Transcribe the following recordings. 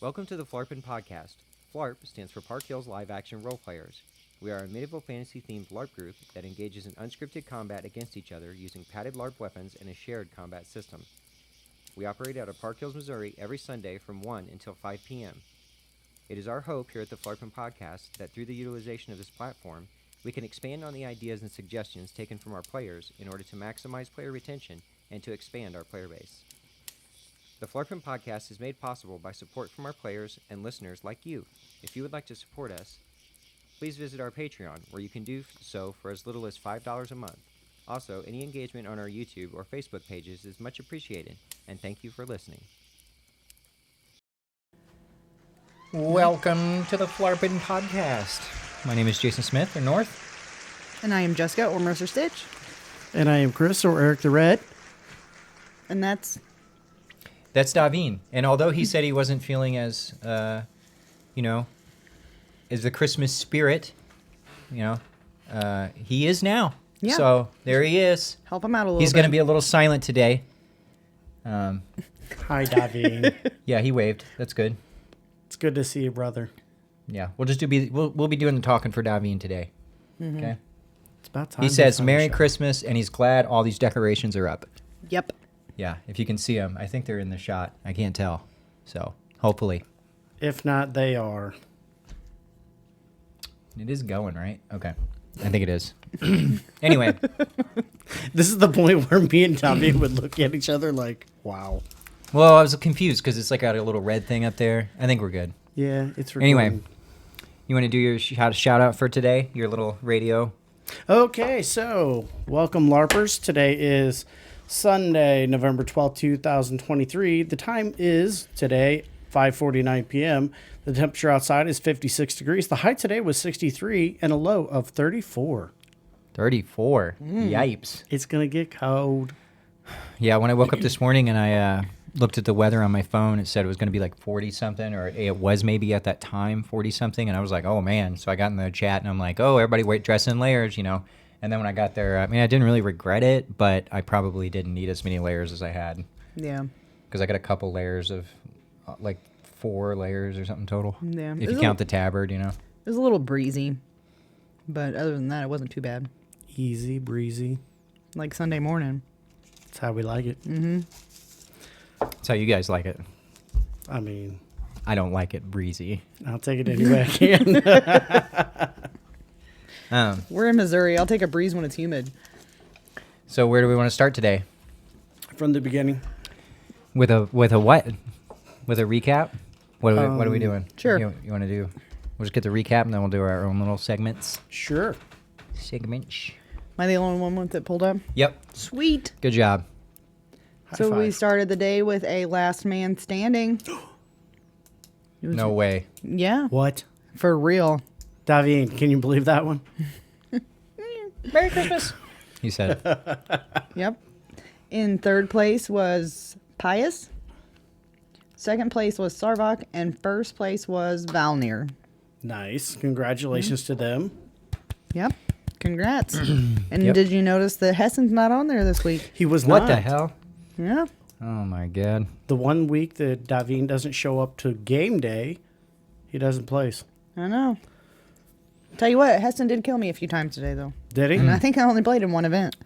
Welcome to the Phlarpin Podcast. Phlarp stands for Park Hills Live Action Role Players. We are a medieval fantasy-themed LARP group that engages in unscripted combat against each other using padded LARP weapons and a shared combat system. We operate out of Park Hills, Missouri every Sunday from 1 until 5 p.m. It is our hope here at the Phlarpin Podcast that through the utilization of this platform, we can expand on the ideas and suggestions taken from our players in order to maximize player retention and to expand our player base. The Phlarpin Podcast is made possible by support from our players and listeners like you. If you would like to support us, please visit our Patreon, where you can do so for as little as $5 a month. Also, any engagement on our YouTube or Facebook pages is much appreciated, and thank you for listening. Welcome to the Phlarpin Podcast. My name is Jason Smith, or North. And I am Jessica, or Mercer Stitch. And I am Chris, or Eric the Red. And that's Davine. And although he said he wasn't feeling as, as the Christmas spirit, he is now. Yeah. So there he is. help him out a little He's bit. going to be a little silent today. Hi, Davine. Yeah, he waved. That's good. It's good to see you, brother. Yeah, we'll be doing the talking for Davine today. Mm-hmm. Okay. It's about time. He says we Merry finish up. Christmas, and he's glad all these decorations are up. Yep. Yeah, if you can see them. I think they're in the shot. I can't tell. So, hopefully. If not, they are. It is going, right? Okay. I think it is. Anyway. This is the point where me and Davine would look at each other like, wow. Well, I was confused because it's like got a little red thing up there. I think we're good. Yeah, it's recording. Anyway, you want to do your shout out for today? Your little radio? Okay, so welcome, LARPers. Today is Sunday, November 12th, 2023. The time is today 5:49 p.m. The temperature outside is 56 degrees. The high today was 63 and a low of 34. 34. Yipes. It's going to get cold. Yeah, when I woke up this morning and I looked at the weather on my phone, it said it was going to be like 40-something, or it was maybe at that time 40-something, and I was like, oh, man. So I got in the chat, and I'm like, oh, everybody dress in layers, And then when I got there, I didn't really regret it, but I probably didn't need as many layers as I had. Yeah. Because I got a couple layers of, 4 layers or something total. Yeah. If you count the tabard, It was a little breezy, but other than that, it wasn't too bad. Easy breezy. Like Sunday morning. That's how we like it. Mm-hmm. That's how you guys like it. I mean, I don't like it breezy. I'll take it any way I can. We're in Missouri. I'll take a breeze when it's humid. So where do we want to start today? From the beginning. With a what? With a recap? What are we doing? Sure. You want to do? We'll just get the recap and then we'll do our own little segments. Sure. Segments. Am I the only one with it pulled up? Yep. Sweet. Good job. High So we five. started the day with a last man standing. No way. Yeah. What? For real. Davine, can you believe that one? Merry Christmas. He said. Yep. In third place was Pius. Second place was Sarvok. And first place was Valnir. Nice. Congratulations to them. Yep. Congrats. And Yep. did you notice that Hessen's not on there this week? He was What not. the hell? Yeah. Oh my God. The one week that Davine doesn't show up to game day, he doesn't place. I know. Tell you what, Hessen did kill me a few times today, though. Did he? And I think I only played in one event.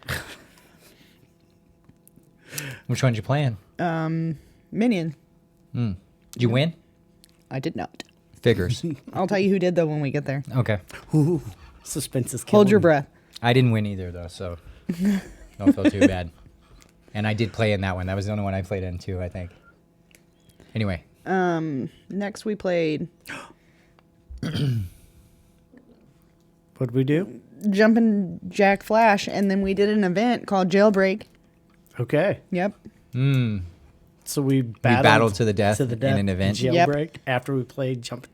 Which one's you playing? Minion. Did you win? I did not. Figures. I'll tell you who did, though, when we get there. Okay. Ooh, suspense is killing Hold your me. breath. I didn't win either though, so don't feel too bad. And I did play in that one. That was the only one I played in too, I think. Anyway. Next, we played What'd we do? Jumpin' Jack Flash, and then we did an event called Jailbreak. Okay. Yep. So we battled to the death in an event. Jailbreak after we played Jump.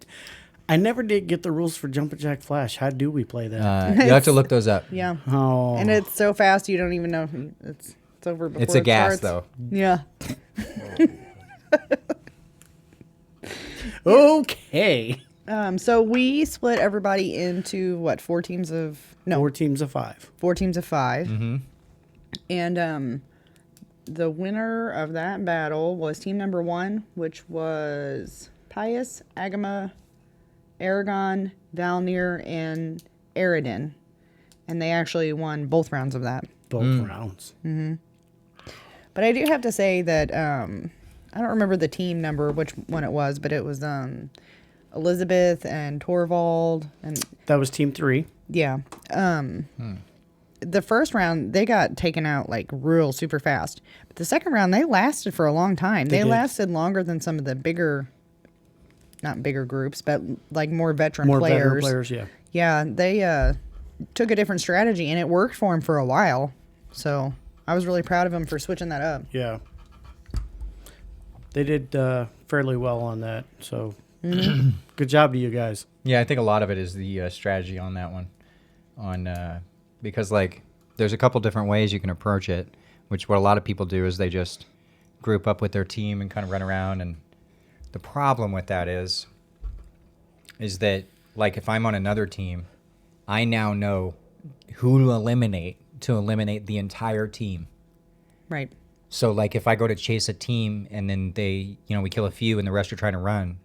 I never did get the rules for Jumpin' Jack Flash. How do we play that? You'll have to look those up. Yeah. Oh. And it's so fast you don't even know it's over before It's a it gas starts. though. Yeah. Okay. So we split everybody into what, 4 teams of 4 teams of 5. 4 teams of 5. Mm-hmm. And the winner of that battle was team number 1, which was Pius, Agama, Aragon, Valnir, and Aridin. And they actually won both rounds of that. Both rounds. But I do have to say that I don't remember the team number, which one it was, but it was Elizabeth and Torvald. And That was team 3. yeah. The first round, they got taken out like real super fast. But the second round, they lasted for a long time. They did. lasted longer than some of the not bigger groups, but like more veteran More players. veteran players, yeah. Yeah, they took a different strategy, and it worked for them for a while. So I was really proud of them for switching that up. Yeah. They did fairly well on that. So good job to you guys. Yeah, I think a lot of it is the strategy on that one. Because, like, there's a couple different ways you can approach it, which what a lot of people do is they just group up with their team and kind of run around. And the problem with that is that, like, if I'm on another team, I now know who to eliminate the entire team. Right. So, like, if I go to chase a team and then we kill a few and the rest are trying to run,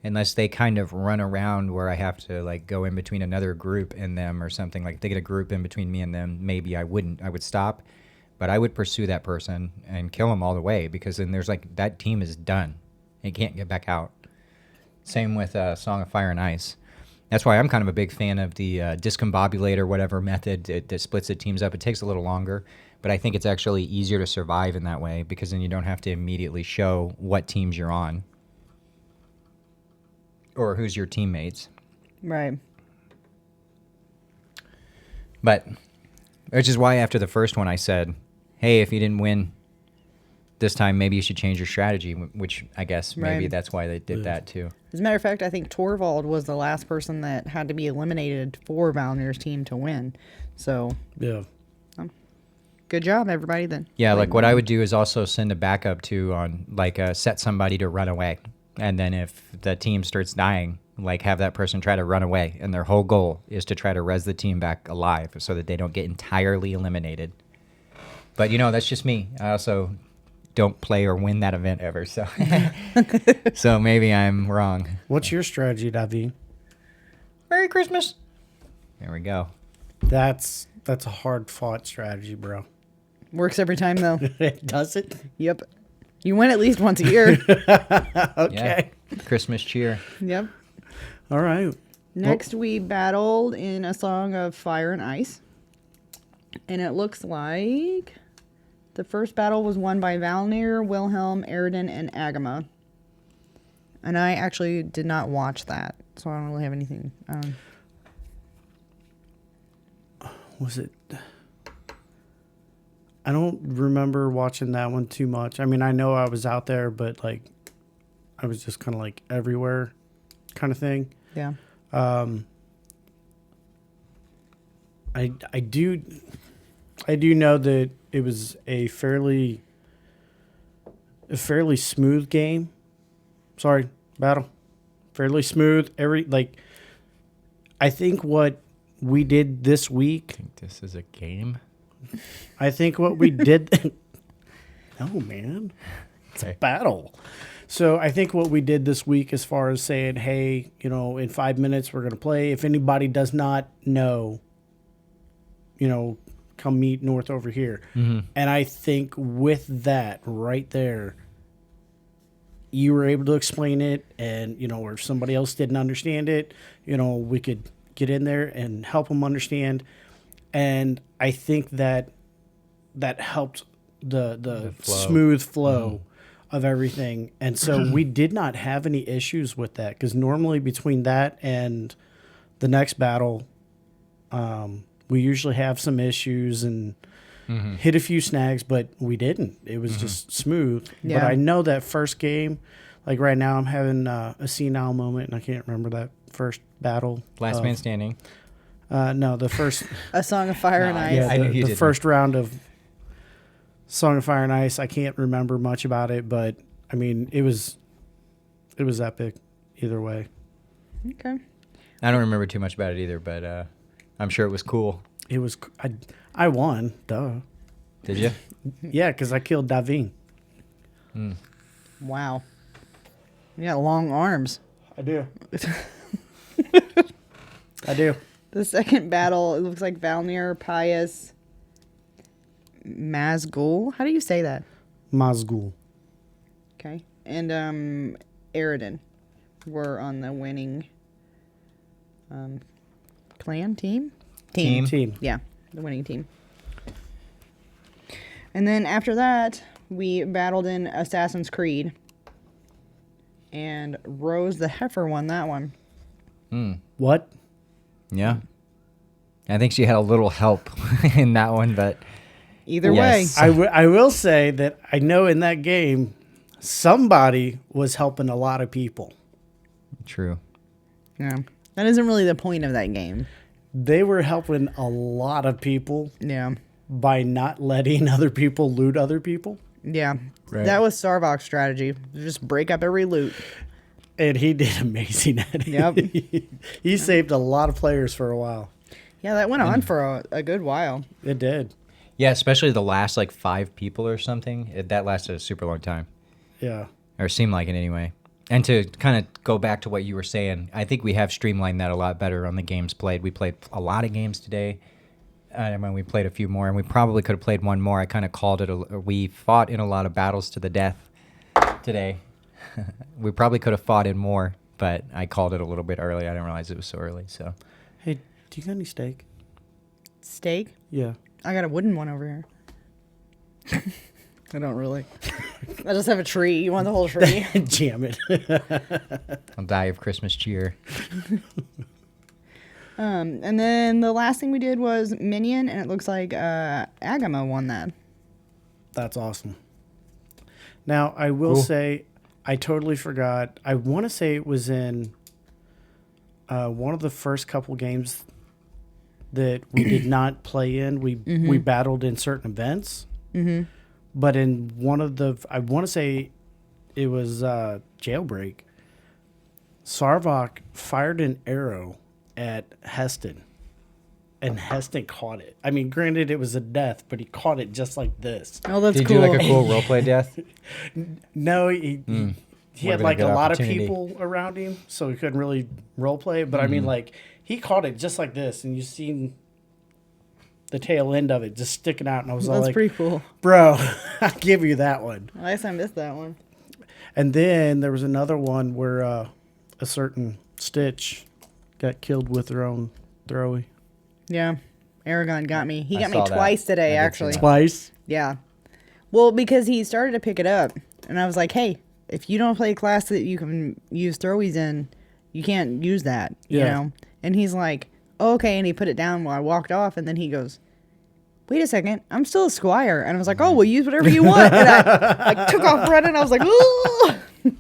unless they kind of run around where I have to, like, go in between another group and them or something, like, if they get a group in between me and them, maybe I would stop. But I would pursue that person and kill them all the way, because then there's, like, that team is done. It can't get back out. Same with Song of Fire and Ice. That's why I'm kind of a big fan of the discombobulate or whatever method that splits the teams up. It takes a little longer, but I think it's actually easier to survive in that way, because then you don't have to immediately show what teams you're on or who's your teammates. Right. But, which is why after the first one I said, hey, if you didn't win this time, maybe you should change your strategy, which I guess maybe Right. that's why they did that too. As a matter of fact, I think Torvald was the last person that had to be eliminated for Valnir's team to win. So, Yeah. good job, everybody, then. Yeah, like what I would do is also send a backup to on, like, set somebody to run away. And then if the team starts dying, like, have that person try to run away. And their whole goal is to try to res the team back alive so that they don't get entirely eliminated. But, that's just me. I also don't play or win that event ever. So so maybe I'm wrong. What's your strategy, David? Merry Christmas. There we go. That's a hard-fought strategy, bro. Works every time, though. Does it? Yep. You win at least once a year. Okay. Yeah. Christmas cheer. Yep. All right. Next, we battled in a Song of Fire and Ice. And it looks like the first battle was won by Valnir, Wilhelm, Aridin, and Agama. And I actually did not watch that, so I don't really have anything. Was it? I don't remember watching that one too much. I mean, I know I was out there, but, like, I was just kind of, like, everywhere kind of thing. Yeah. I do know that it was a fairly smooth game. Sorry, battle. Fairly smooth. I think what we did this week. I think this is a game. I think what we did. No, man. It's a battle. So I think what we did this week, as far as saying, hey, in 5 minutes we're going to play. If anybody does not know, come meet North over here. Mm-hmm. And I think with that right there, you were able to explain it, and, or if somebody else didn't understand it, we could get in there and help them understand. And I think that helped the flow. smooth flow of everything. And so we did not have any issues with that, because normally between that and the next battle, we usually have some issues and hit a few snags, but we didn't. It was just smooth. Yeah. But I know that first game, like right now I'm having a senile moment, and I can't remember that first battle. Last man standing. No, the first. A Song of Fire and Ice. Yeah, I knew you the didn't. first round of Song of Fire and Ice. I can't remember much about it, but I mean, it was epic either way. Okay. I don't remember too much about it either, but I'm sure it was cool. It was. I won. Duh. Did you? Yeah, because I killed Davin. Wow. You got long arms. I do. I do. The second battle, it looks like Valnir, Pius, Mazgul. How do you say that? Mazgul. Okay. And Aridin were on the winning clan team? Team. Yeah, the winning team. And then after that, we battled in Assassin's Creed. And Rose the Heifer won that one. What? Yeah. I think she had a little help in that one, but Either Yes. way. I will say that I know in that game, somebody was helping a lot of people. true. Yeah. That isn't really the point of that game. They were helping a lot of people Yeah. by not letting other people loot other people. Yeah. Right. That was Sarvok's strategy. Just break up every loot. And he did amazing at it. Yep. He saved a lot of players for a while. Yeah, that went on for a good while. It did. Yeah, especially the last like 5 people or something. That lasted a super long time, Yeah. or seemed like it anyway. And to kind of go back to what you were saying, I think we have streamlined that a lot better on the games played. We played a lot of games today. I mean, we played a few more, and we probably could have played one more. I kind of called it. We fought in a lot of battles to the death today. We probably could have fought in more, but I called it a little bit early. I didn't realize it was so early. So Hey, do you got any steak? Steak? Yeah. I got a wooden one over here. I don't really. I just have a tree. You want the whole tree? Jam it. I'll die of Christmas cheer. And then the last thing we did was Minion, and it looks like Agama won that. That's awesome. Now, I will say, I totally forgot. I want to say it was in one of the first couple games that we did not play in. We battled in certain events. Mm-hmm. But in one of the, I want to say it was Jailbreak, Sarvok fired an arrow at Heston. And Heston caught it. I mean, granted, it was a death, but he caught it just like this. Oh, that's Did cool. you do like a cool roleplay death? No, he Would've had been like a a good lot of opportunity. people around him, so he couldn't really role play. But I mean, like, he caught it just like this, and you seen the tail end of it just sticking out. And I was all That's like, pretty cool. bro, I'll give you that one. I guess I missed that one. And then there was another one where a certain Stitch got killed with her own throwy. Yeah. Aragon got me. He I got me saw that. twice today, I did see actually. that. Twice. Yeah. Well, because he started to pick it up, and I was like, hey, if you don't play a class that you can use throwies in, you can't use that, you Yeah. know? And he's like, oh, okay, and he put it down while I walked off, and then he goes, wait a second, I'm still a squire. And I was like, oh, well, use whatever you want. And I like, took off running. I was like, ooh.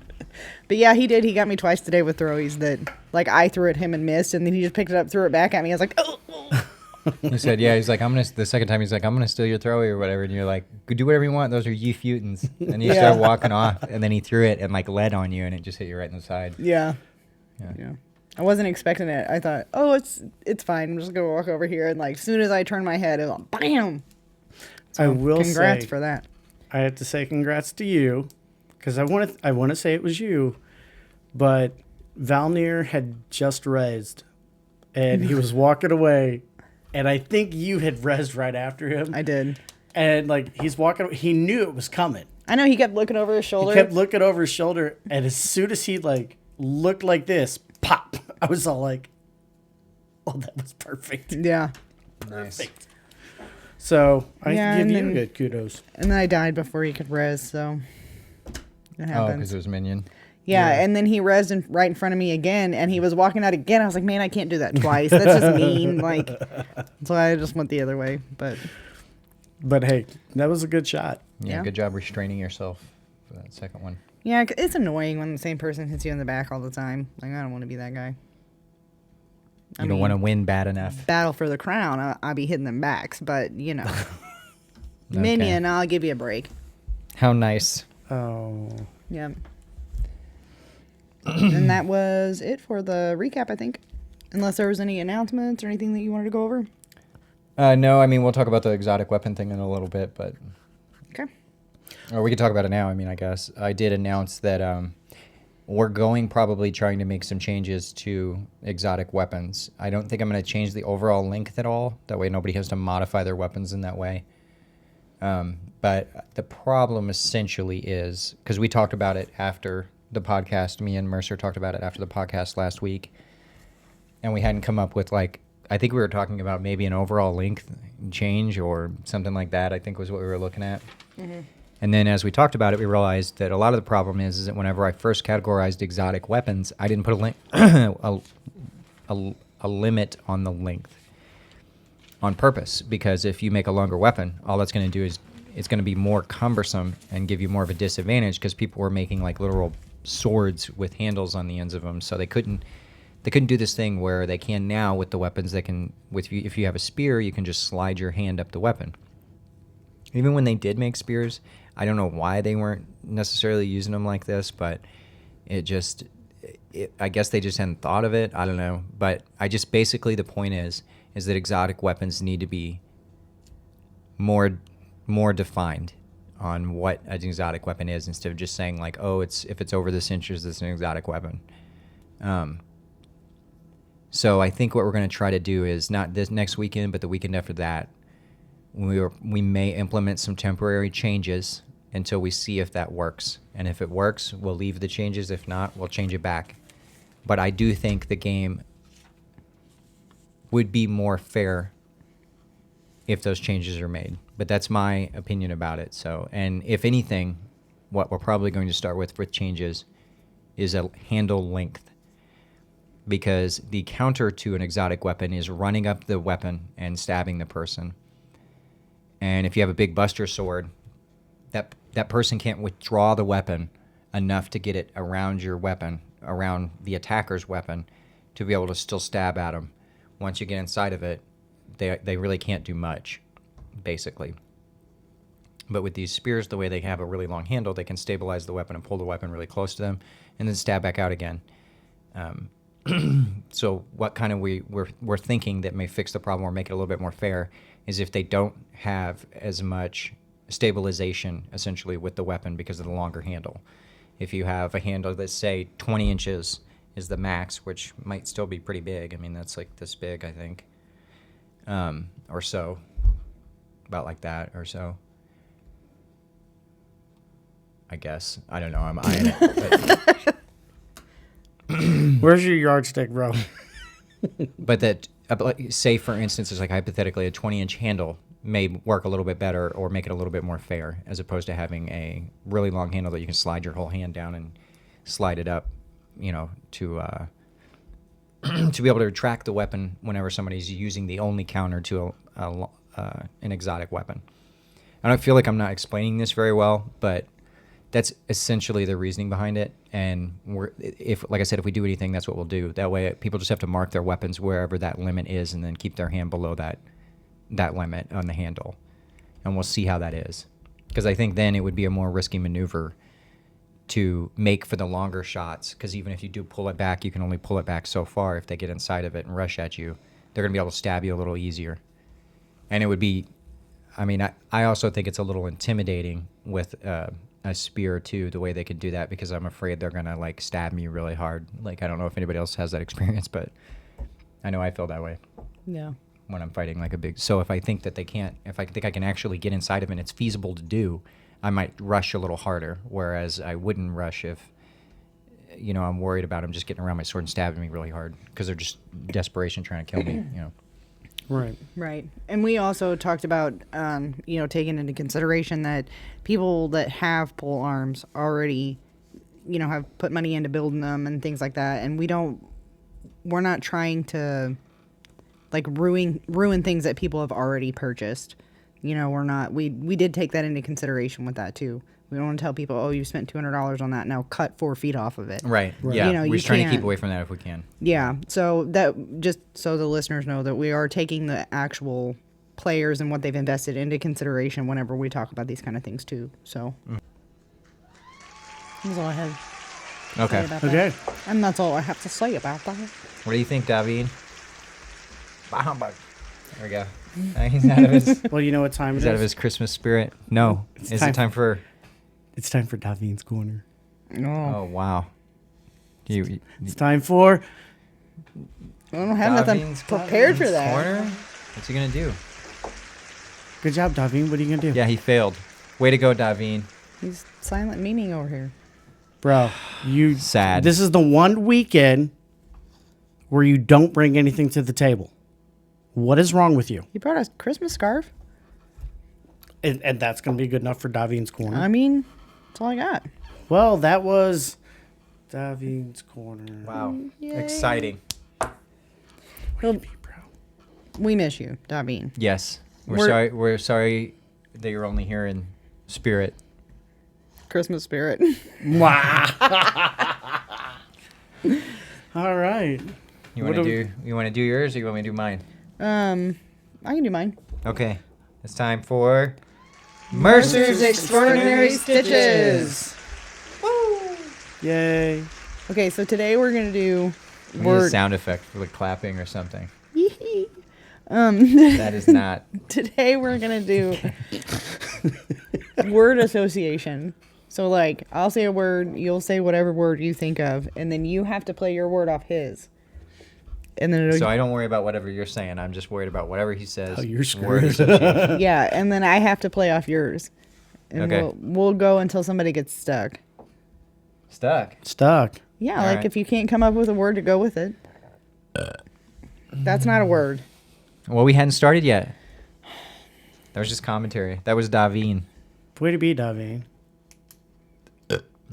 But yeah, he did. He got me twice today with throwies that, like, I threw at him and missed, and then he just picked it up, threw it back at me. I was like, oh. He said, yeah, he's like, the second time he's like, I'm going to steal your throwy or whatever. And you're like, do whatever you want. Those are ye futons. And you start walking off. And then he threw it and like led on you and it just hit you right in the side. Yeah. Yeah. Yeah. I wasn't expecting it. I thought, oh, it's fine. I'm just going to walk over here. And like, as soon as I turned my head, it was like, bam. I will Congrats say, for that. I have to say congrats to you, because I want to say it was you, but Valnir had just rezzed, and he was walking away, and I think you had rezzed right after him. I did. And like he's walking, he knew it was coming. I know he kept looking over his shoulder. He kept looking over his shoulder, and as soon as he like looked like this, pop! I was all like, "Oh, that was perfect, Yeah. perfect." So I Yeah, give and you then- good kudos. And then I died before he could res, so it Oh, happens. because it was Minion. Yeah, and then he rezzed right in front of me again, and he was walking out again. I was like, man, I can't do that twice. That's just mean. Like, so I just went the other way. But hey, that was a good shot. Yeah, Yeah. good job restraining yourself for that second one. yeah, it's annoying when the same person hits you in the back all the time. Like, I don't want to be that guy. You don't want to win bad enough. Battle for the crown, I'll be hitting them backs, but you know, Okay. Minion, I'll give you a break. How nice. Oh, Yep. And that was it for the recap, I think. Unless there was any announcements or anything that you wanted to go over. No, I mean, we'll talk about the exotic weapon thing in a little bit, but... Okay. Or we could talk about it now, I mean, I guess. I did announce that we're going probably trying to make some changes to exotic weapons. I don't think I'm going to change the overall length at all. That way nobody has to modify their weapons in that way. But the problem essentially is, because we talked about it after the podcast, me and Mercer talked about it after the podcast last week, and we hadn't come up with like, I think we were talking about maybe an overall length change or something like that, I think was what we were looking at. Mm-hmm. And then as we talked about it, we realized that a lot of the problem is that whenever I first categorized exotic weapons, I didn't put a limit on the length on purpose, because if you make a longer weapon, all that's going to do is it's going to be more cumbersome and give you more of a disadvantage, because people were making like literal swords with handles on the ends of them, so they couldn't do this thing where they can now with the weapons. They can, if you have a spear, you can just slide your hand up the weapon. Even when they did make spears, I don't know why they weren't necessarily using them like this, but I guess they just hadn't thought of it. I don't know. But basically the point is that exotic weapons need to be more defined on what an exotic weapon is, instead of just saying like, oh, if it's over this inches, it's an exotic weapon. So I think what we're going to try to do is not this next weekend, but the weekend after that, we may implement some temporary changes until we see if that works. And if it works, we'll leave the changes. If not, we'll change it back. But I do think the game would be more fair if those changes are made. But that's my opinion about it. So, and if anything, what we're probably going to start with changes is a handle length. Because the counter to an exotic weapon is running up the weapon and stabbing the person. And if you have a big buster sword, that person can't withdraw the weapon enough to get it around your weapon, around the attacker's weapon, to be able to still stab at them. Once you get inside of it, they really can't do much, basically. But with these spears, the way they have a really long handle, they can stabilize the weapon and pull the weapon really close to them, and then stab back out again. So what kind of we're thinking that may fix the problem or make it a little bit more fair is if they don't have as much stabilization essentially with the weapon because of the longer handle. If you have a handle that's say 20 inches is the max, which might still be pretty big. I mean, that's like this big, I think, or so, about like that or so. I guess. I don't know. I'm eyeing it. But where's your yardstick, bro? But that, say for instance, it's like hypothetically a 20-inch handle may work a little bit better or make it a little bit more fair, as opposed to having a really long handle that you can slide your whole hand down and slide it up, to be able to retract the weapon whenever somebody's using the only counter to an exotic weapon. I don't feel like I'm not explaining this very well, but that's essentially the reasoning behind it. And like I said, if we do anything, that's what we'll do. That way, people just have to mark their weapons wherever that limit is, and then keep their hand below that limit on the handle. And we'll see how that is. Because I think then it would be a more risky maneuver to make for the longer shots. Because even if you do pull it back, you can only pull it back so far. If they get inside of it and rush at you, they're going to be able to stab you a little easier. And it would be, I also think it's a little intimidating with a spear too, the way they could do that, because I'm afraid they're gonna like stab me really hard. Like, I don't know if anybody else has that experience, but I know I feel that way. Yeah. When I'm fighting like a big, so if I think that if I think I can actually get inside of it and it's feasible to do, I might rush a little harder. Whereas I wouldn't rush if, I'm worried about them just getting around my sword and stabbing me really hard because they're just desperation trying to kill me. Right. And we also talked about, taking into consideration that people that have pole arms already, have put money into building them and things like that. And we're not trying to like ruin things that people have already purchased. We did take that into consideration with that too. We don't want to tell people, oh, you spent $200 on that, now cut 4 feet off of it. Right. Yeah. We're trying to keep away from that if we can. Yeah. So that, just so the listeners know, that we are taking the actual players and what they've invested into consideration whenever we talk about these kind of things too. So that's all I had. Okay. That. And that's all I have to say about that. What do you think, David? Bah humbug. There we go. He's out of his. Well, you know what time it is? He's out of his Christmas spirit. No. Is it time for? It's time for Davin's Corner. Oh. Oh, wow. It's time for I don't have nothing prepared for that. Corner? What's he going to do? Good job, Davine. What are you going to do? Yeah, he failed. Way to go, Davine. He's silent meaning over here. Bro, you Sad. This is the one weekend where you don't bring anything to the table. What is wrong with you? You brought a Christmas scarf? And that's going to be good enough for Davine's Corner. I mean, that's all I got. Well, that was Davine's Corner. Wow. Yay. Exciting. Well, Be proud. we miss you, Davine. Yes. We're- We're sorry that you're only here in spirit. Christmas spirit. Wow. All right. You What want do- to do yours or you want me to do mine? I can do mine. Okay. It's time for Mercer's Extraordinary Stitches. Yay. Okay, so today we're gonna do We need a word. sound effect for like clapping or something. Um, That is not. today we're gonna do word association. So like, I'll say a word, you'll say whatever word you think of, and then you have to play your word off his. And then it'll, So I don't worry about whatever you're saying. I'm just worried about whatever he says. Oh, you're Word screwed. association. yeah, and then I have to play off yours. And Okay. we'll go until somebody gets stuck. Stuck. Stuck. Yeah, All like right. if you can't come up with a word to go with it. That's not a word. Well, we hadn't started yet. That was just commentary. That was Davine. Way to be, Davine.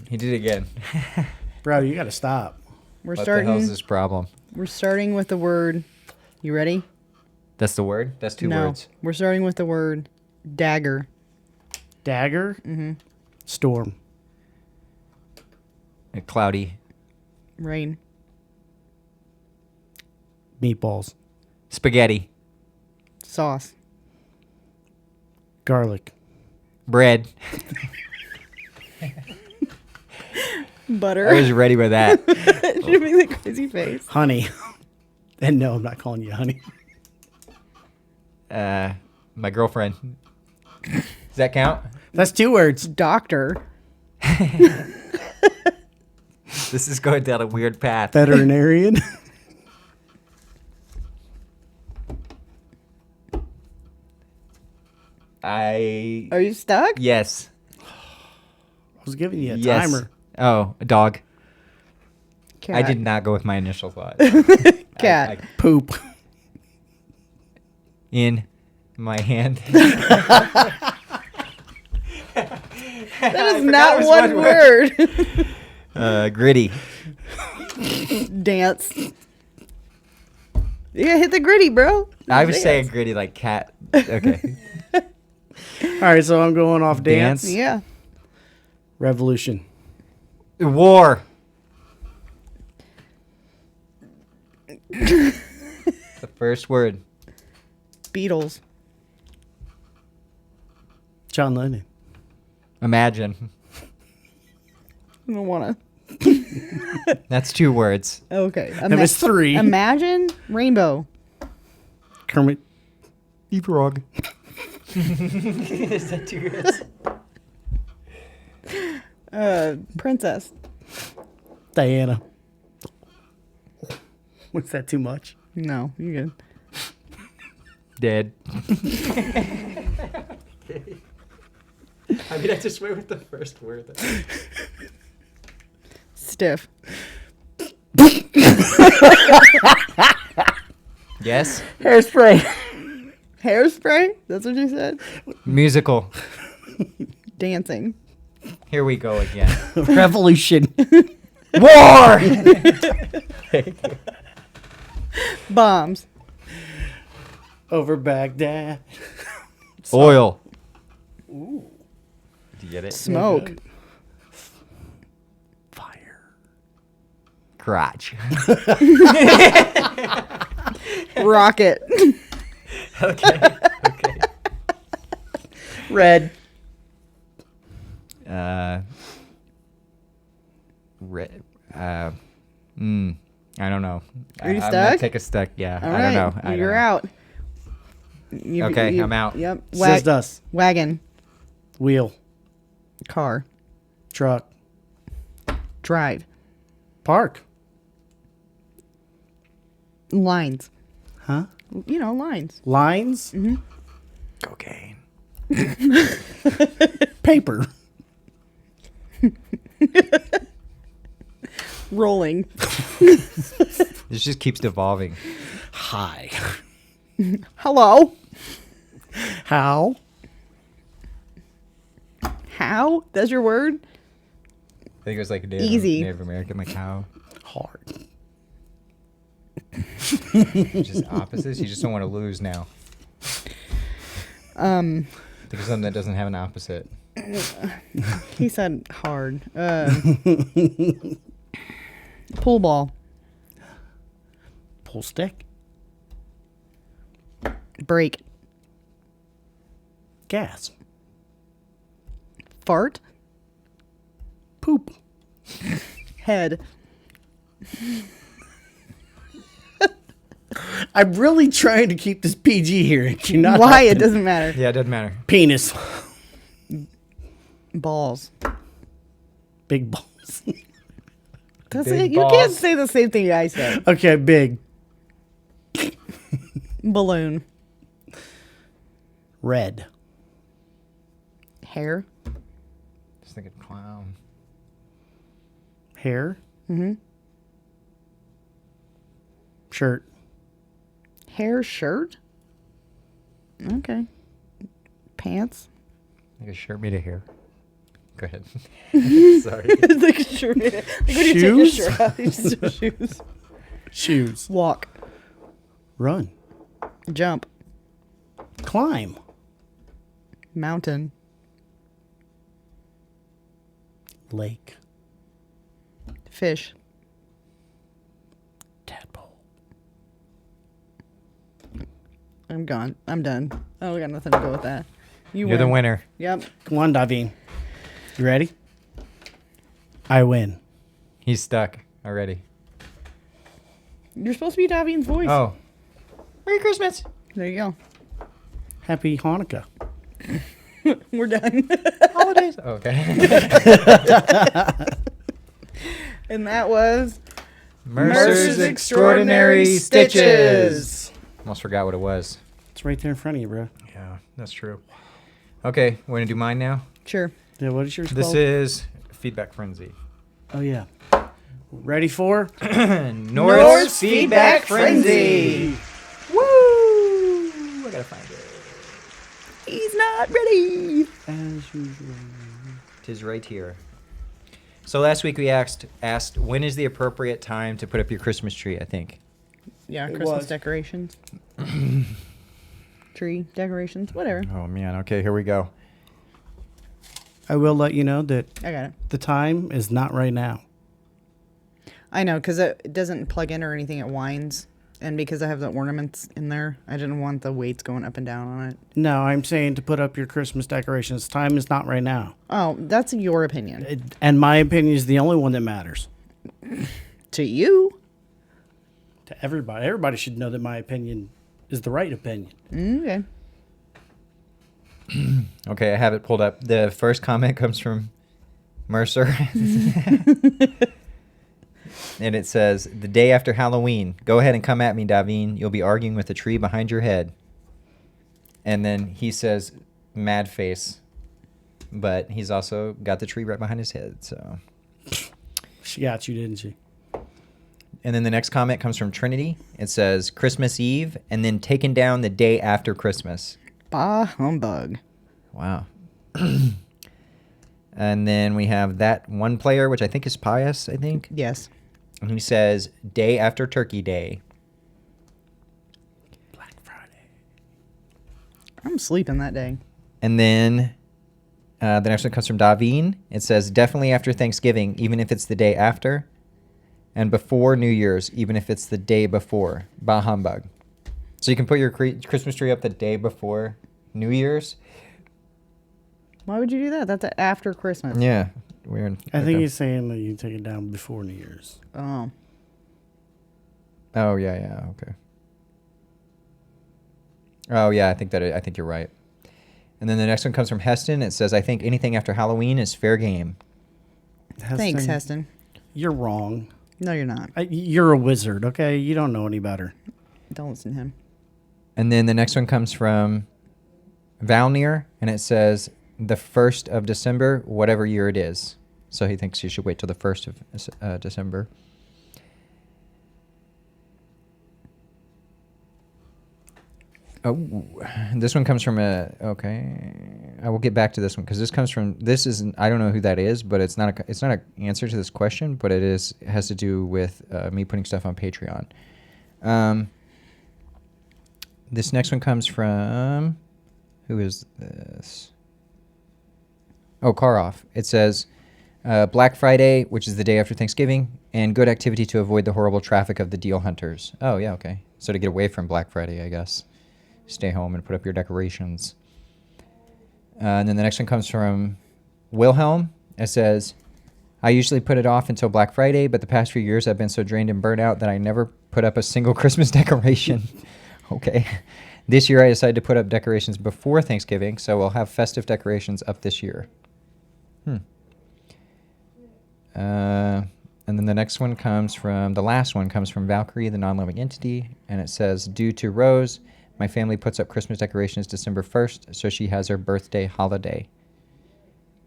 He did it again. Bro, you got to stop. We're What the hell's starting. this problem? We're starting with the word. You ready? That's the word? That's two no, words. we're starting with the word dagger. Dagger. Mm-hmm. Storm. Cloudy. Rain. Meatballs. Spaghetti. Sauce. Garlic. Bread. Butter. I was ready with that. Should be the crazy face. Honey. And no, I'm not calling you honey. My girlfriend. Does that count? That's two words. Doctor. This is going down a weird path. Veterinarian. Are you stuck? Yes. I was giving you a Yes. timer. Oh, a dog. Cat. I did not go with my initial thought. Cat. Poop. In my hand. That is not was one one word. Gritty. Dance. Yeah, hit the gritty, bro. I was Dance. saying gritty like cat. Okay. All right, so I'm going off dance. Dance. Yeah. Revolution. War. The first word. Beatles. John Lennon. Imagine. I don't want to. That's two words. Okay. That was three. Imagine rainbow. Kermit. You frog. Is that two words? Princess. Diana. Was that too much? No, you're good. Dead. I mean, I just went with the first word. Stiff. Yes. Hairspray. Hairspray? That's what you said? Musical. Dancing. Here we go again. Revolution. War. Bombs. Over Baghdad. Oil. Ooh. Do you get it? Smoke. Fire. Crotch. Rocket. Okay. Red. Red. I don't know. Are you I'm gonna stuck? take a stuck. Yeah. All I don't know. I You're don't know. out. Okay, I'm out. Yep. Says dust. Wagon. Wheel. Car. Truck. Drive. Park. Lines. Huh? You know, lines. Lines. Cocaine. Paper. Rolling. This just keeps devolving. Hi. Hello. How? How? That's your word? I think it was like Easy. Native American, like how. Hard. Just opposites. You just don't want to lose now. Think of something that doesn't have an opposite. He said hard. Pool ball. Pull stick. Break. Gas. Fart. Poop. Head. I'm really trying to keep this PG here. You're not Why? It helping. doesn't matter. Yeah, it doesn't matter. Penis. Balls. Big balls. That's Big it. You can't balls. say the same thing I said. Okay, big. Balloon. Red. Hair. Just thinking clown. Hair. Shirt. Hair shirt. Okay. Pants. Like a shirt made of hair. Go ahead. Sorry. It's like a shirt. Like when you take your Shoes? shirt off, you just wear shoes. Shoes. Walk. Run. Jump. Climb. Mountain. Lake. Fish. Tadpole. I'm gone. I'm done. I don't got nothing to go with that. You're win. the winner. Yep. Come on, Davin. You ready? I win. He's stuck already. You're supposed to be Davian's voice. Oh. Merry Christmas. There you go. Happy Hanukkah. We're done. Holidays. Okay. And that was Mercer's Extraordinary Stitches. Almost forgot what it was. It's right there in front of you, bro. Yeah, that's true. Okay, we're going to do mine now. Sure. Yeah, what is yours This called? is Feedback Frenzy. Oh, yeah. Ready for? North's Feedback Frenzy. Woo! I gotta find it. He's not ready. As usual. Tis right here. So last week we asked when is the appropriate time to put up your Christmas tree, I think. Yeah, It Christmas was. decorations. Tree decorations, whatever. Oh man, okay, here we go. I will let you know that I got it. the time is not right now. I know, because it doesn't plug in or anything. It winds. And because I have the ornaments in there, I didn't want the weights going up and down on it. No, I'm saying to put up your Christmas decorations. Time is not right now. Oh, that's your opinion. And my opinion is the only one that matters. To you? To everybody. Everybody should know that my opinion is the right opinion. Okay. Okay, I have it pulled up. The first comment comes from Mercer. And it says, the day after Halloween, go ahead and come at me, Davin. You'll be arguing with a tree behind your head. And then he says, mad face. But he's also got the tree right behind his head, so. She got you, didn't she? And then the next comment comes from Trinity. It says, Christmas Eve, and then taken down the day after Christmas. Bah humbug. Wow. And then we have that one player, which I think is Pius, I think. Yes. And he says, day after Turkey Day. Black Friday. I'm sleeping that day. And then the next one comes from Davin. It says, definitely after Thanksgiving, even if it's the day after. And before New Year's, even if it's the day before. Bah humbug. So you can put your Christmas tree up the day before New Year's. Why would you do that? That's after Christmas. Yeah. Weird. I think Okay. he's saying that you take it down before New Year's. Oh. Oh, yeah, okay. Oh, yeah, I think you're right. And then the next one comes from Heston. It says, I think anything after Halloween is fair game. Thanks, Heston. You're wrong. No, you're not. You're a wizard, okay? You don't know any better. Don't listen to him. And then the next one comes from Valnir, and it says the 1st of December, whatever year it is. So he thinks you should wait till the 1st of December. Oh, this one comes from okay. I will get back to this one because this isn't. I don't know who that is, but it's not an answer to this question, but it has to do with me putting stuff on Patreon. This next one comes from, who is this? Oh, Karoff. It says, Black Friday, which is the day after Thanksgiving, and good activity to avoid the horrible traffic of the deal hunters. Oh, yeah, okay. So to get away from Black Friday, I guess. Stay home and put up your decorations. And then the next one comes from Wilhelm. It says, I usually put it off until Black Friday, but the past few years I've been so drained and burnt out that I never put up a single Christmas decoration. Okay. This year I decided to put up decorations before Thanksgiving, so we'll have festive decorations up this year. And then the last one comes from Valkyrie, the non-living entity, and it says, due to Rose, my family puts up Christmas decorations December 1st, so she has her birthday holiday.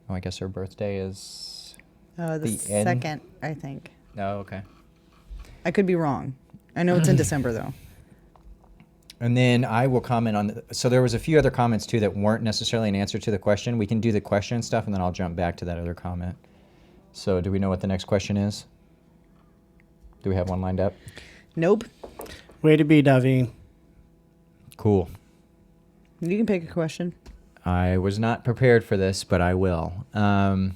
Oh, I guess her birthday is The second, I think. Oh, okay. I could be wrong. I know it's in December, though. And then I will comment on so there was a few other comments, too, that weren't necessarily an answer to the question. We can do the question stuff, and then I'll jump back to that other comment. So do we know what the next question is? Do we have one lined up? Nope. Way to be, Davine. Cool. You can pick a question. I was not prepared for this, but I will. Man,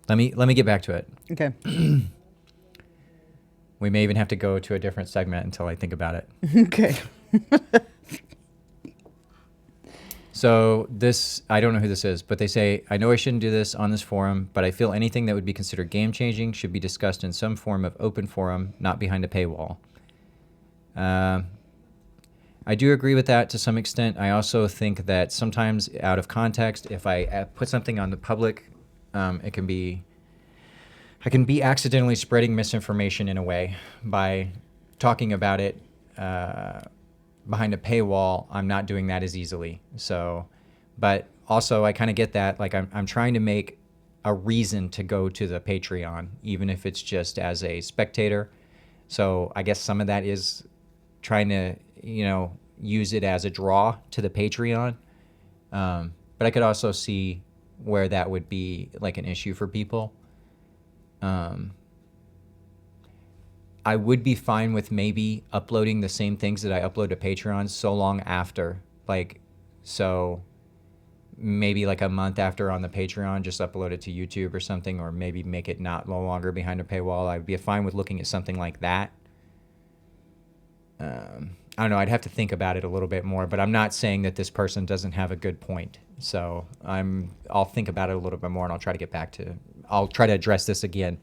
let me get back to it. Okay. We may even have to go to a different segment until I think about it. Okay. So this, I don't know who this is, but they say, I know I shouldn't do this on this forum, but I feel anything that would be considered game-changing should be discussed in some form of open forum, not behind a paywall. I do agree with that to some extent. I also think that sometimes out of context, if I put something on the public, I can be accidentally spreading misinformation in a way by talking about it behind a paywall. I'm not doing that as easily. So, but also I kind of get that. Like I'm trying to make a reason to go to the Patreon, even if it's just as a spectator. So I guess some of that is trying to, use it as a draw to the Patreon. But I could also see where that would be like an issue for people. I would be fine with maybe uploading the same things that I upload to Patreon so long after, so maybe like a month after on the Patreon, just upload it to YouTube or something, or maybe make it no longer behind a paywall. I'd be fine with looking at something like that. I don't know. I'd have to think about it a little bit more, but I'm not saying that this person doesn't have a good point. So I'll think about it a little bit more, and I'll try to address this again,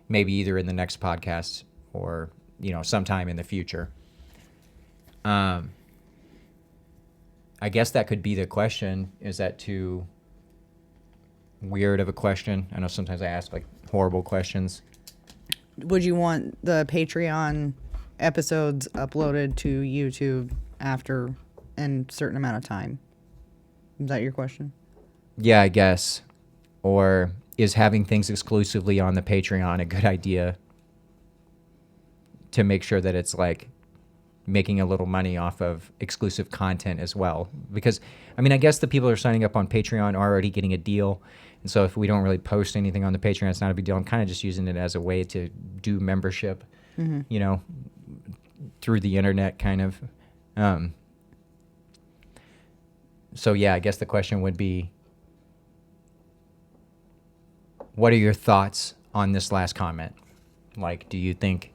maybe either in the next podcast or, sometime in the future. I guess that could be the question. Is that too weird of a question? I know sometimes I ask horrible questions. Would you want the Patreon episodes uploaded to YouTube after a certain amount of time? Is that your question? Yeah, I guess. Or is having things exclusively on the Patreon a good idea to make sure that it's making a little money off of exclusive content as well? Because, I guess the people who are signing up on Patreon are already getting a deal. And so if we don't really post anything on the Patreon, it's not a big deal. I'm kind of just using it as a way to do membership, through the internet kind of. So yeah, I guess the question would be, what are your thoughts on this last comment? Do you think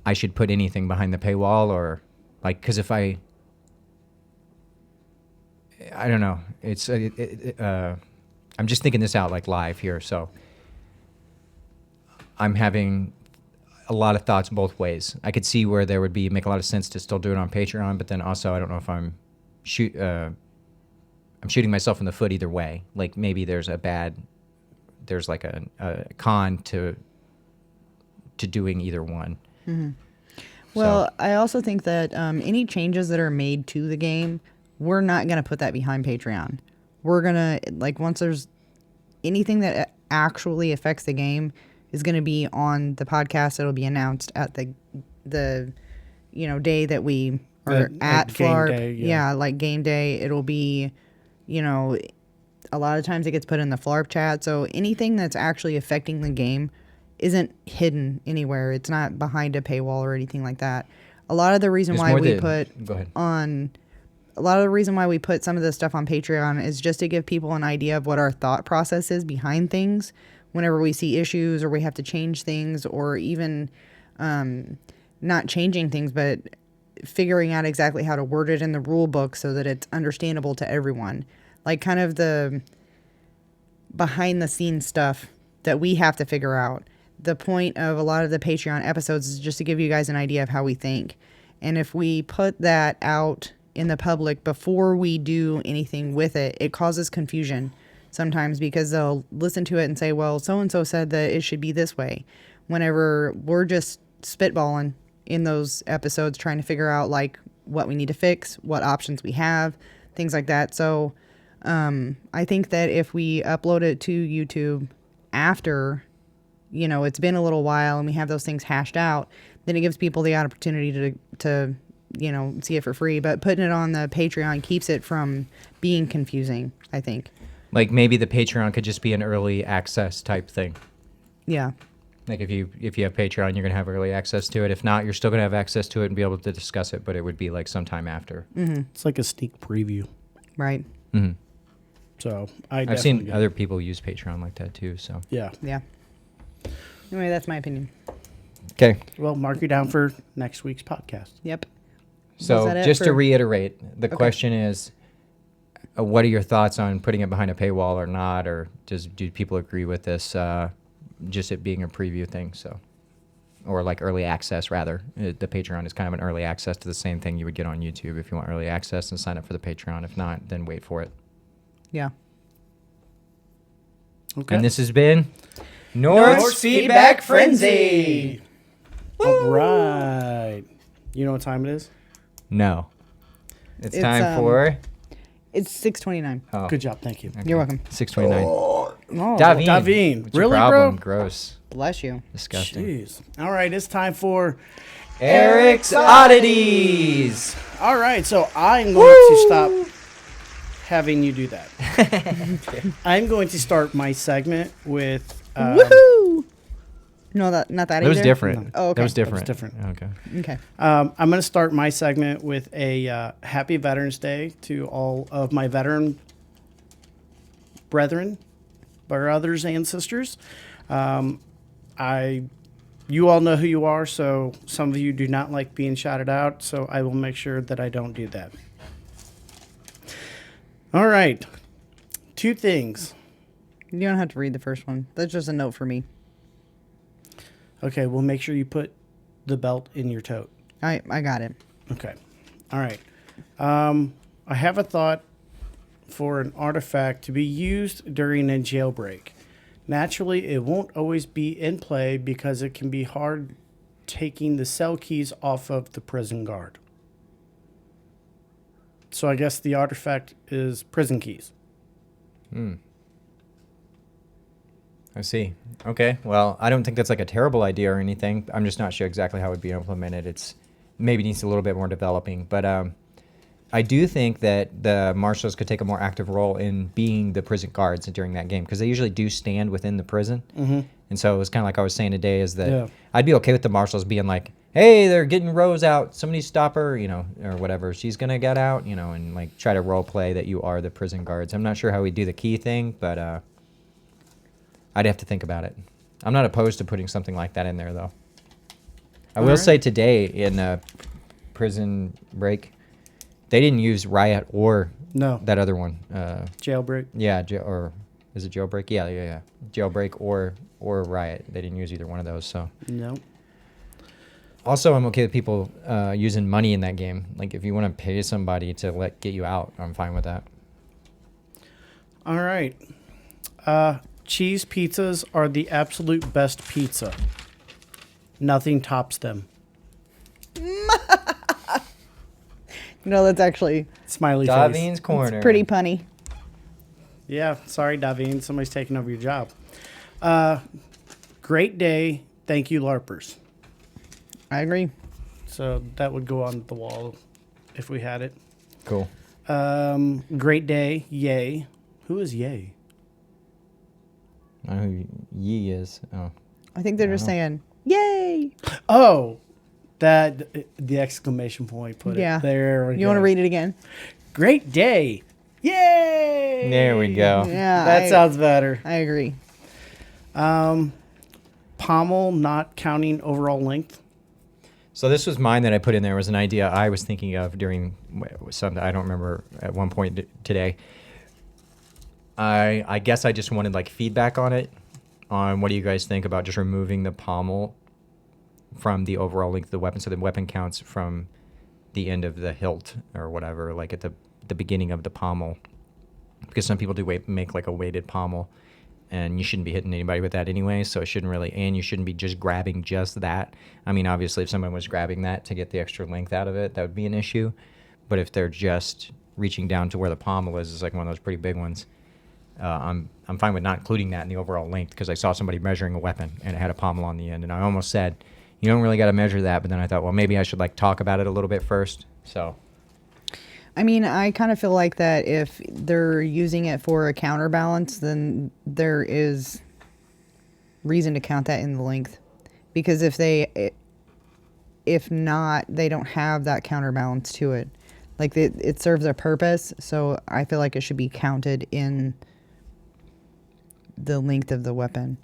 I should put anything behind the paywall, or because if I don't know, it's I'm just thinking this out live here, so I'm having a lot of thoughts both ways. I could see where there would make a lot of sense to still do it on Patreon, but then also I don't know if I'm shooting myself in the foot either way. Maybe there's a bad there's like a con to doing either one. Well, I also think that any changes that are made to the game, we're not going to put that behind Patreon. We're going to, like, once there's anything that actually affects the game is going to be on the podcast. It'll be announced at the day that we are at Phlarp. Day, yeah. Like game day. It'll be, a lot of times it gets put in the Phlarp chat. So anything that's actually affecting the game isn't hidden anywhere. It's not behind a paywall or anything like that. A lot of the reason why we put some of this stuff on Patreon is just to give people an idea of what our thought process is behind things whenever we see issues or we have to change things, or even not changing things, but figuring out exactly how to word it in the rule book so that it's understandable to everyone. Like kind of the behind the scenes stuff that we have to figure out. The point of a lot of the Patreon episodes is just to give you guys an idea of how we think. And if we put that out in the public before we do anything with it, it causes confusion sometimes because they'll listen to it and say, well, so-and-so said that it should be this way. Whenever we're just spitballing in those episodes, trying to figure out like what we need to fix, what options we have, things like that. So I think that if we upload it to YouTube after it's been a little while and we have those things hashed out, then it gives people the opportunity to see it for free. But putting it on the Patreon keeps it from being confusing, I think. Like maybe the Patreon could just be an early access type thing. Yeah. Like if you have Patreon, you're going to have early access to it. If not, you're still going to have access to it and be able to discuss it, but it would be like sometime after. Mm-hmm. It's like a sneak preview. Right. Mm-hmm. So I've seen other people use Patreon like that too. So yeah. Anyway, that's my opinion. Okay. Well, mark you down for next week's podcast. Yep. So just to reiterate, the question is, what are your thoughts on putting it behind a paywall or not, or do people agree with this? Just it being a preview thing, or like early access rather. The Patreon is kind of an early access to the same thing you would get on YouTube if you want early access and sign up for the Patreon. If not, then wait for it. Yeah. Okay. And this has been North's Feedback Frenzy. All right. You know what time it is? No. It's time for... It's 6:29. Oh, Good job. Thank you. okay. You're welcome. 6:29. Oh, What's Davine. your Really, problem? bro? Gross. bless you. Disgusting. Jeez. All right. It's time for... Eric's Oddities. All right. So I'm going to stop having you do that. I'm going to start my segment with... Woohoo! No, not that That was either? different. No. Oh, okay. That was different. That was different. Okay. Okay. I'm going to start my segment with a happy Veterans Day to all of my veteran brethren, brothers and sisters. You all know who you are, so some of you do not like being shouted out, so I will make sure that I don't do that. All right. 2 things. You don't have to read the first one. That's just a note for me. Okay, well, make sure you put the belt in your tote. I got it. Okay. All right. I have a thought for an artifact to be used during a jailbreak. Naturally, it won't always be in play because it can be hard taking the cell keys off of the prison guard. So I guess the artifact is prison keys. I see. Okay. Well, I don't think that's like a terrible idea or anything. I'm just not sure exactly how it would be implemented. It's maybe needs a little bit more developing. But I do think that the marshals could take a more active role in being the prison guards during that game because they usually do stand within the prison. Mm-hmm. And so it was kind of like I was saying today is that I'd be okay with the marshals being like, hey, they're getting Rose out. Somebody stop her, or whatever. She's going to get out, and like try to role play that you are the prison guards. I'm not sure how we do the key thing, but I'd have to think about it. I'm not opposed to putting something like that in there, though. I will say today in Prison Break, they didn't use Riot or that other one. Jailbreak? Yeah, or is it Jailbreak? Yeah. Jailbreak or Riot. They didn't use either one of those. So No. Also, I'm okay with people using money in that game. Like, if you want to pay somebody to get you out, I'm fine with that. All right. cheese pizzas are the absolute best pizza. Nothing tops them. No, that's actually Smiley face. Davin's Corner. pretty punny. Yeah, sorry, Davin. Somebody's taking over your job. Great day. Thank you, LARPers. I agree. So that would go on the wall if we had it. Cool. Great day. Yay. Who is yay? I don't know who Yee is. Oh. I think they're just saying, "Yay!" Oh, that the exclamation point put Yeah. it there. You want to read it again? Great day. Yay! There we go. Yeah, That sounds better. I agree. Pommel not counting overall length. So this was mine that I put in there. It was an idea I was thinking of during Sunday. I don't remember at one point today. I guess I just wanted like feedback on it. On what do you guys think about just removing the pommel from the overall length of the weapon, so the weapon counts from the end of the hilt or whatever, like at the beginning of the pommel. Because some people do make like a weighted pommel, and you shouldn't be hitting anybody with that anyway, so it shouldn't really, and you shouldn't be just grabbing just that. I mean, obviously, if someone was grabbing that to get the extra length out of it, that would be an issue. But if they're just reaching down to where the pommel is, it's like one of those pretty big ones. I'm fine with not including that in the overall length, because I saw somebody measuring a weapon and it had a pommel on the end, and I almost said, you don't really got to measure that, but then I thought, well, maybe I should like talk about it a little bit first. So, I mean, I kind of feel like that if they're using it for a counterbalance, then there is reason to count that in the length, because if not, they don't have that counterbalance to it. Like it serves a purpose, so I feel like it should be counted in the length of the weapon.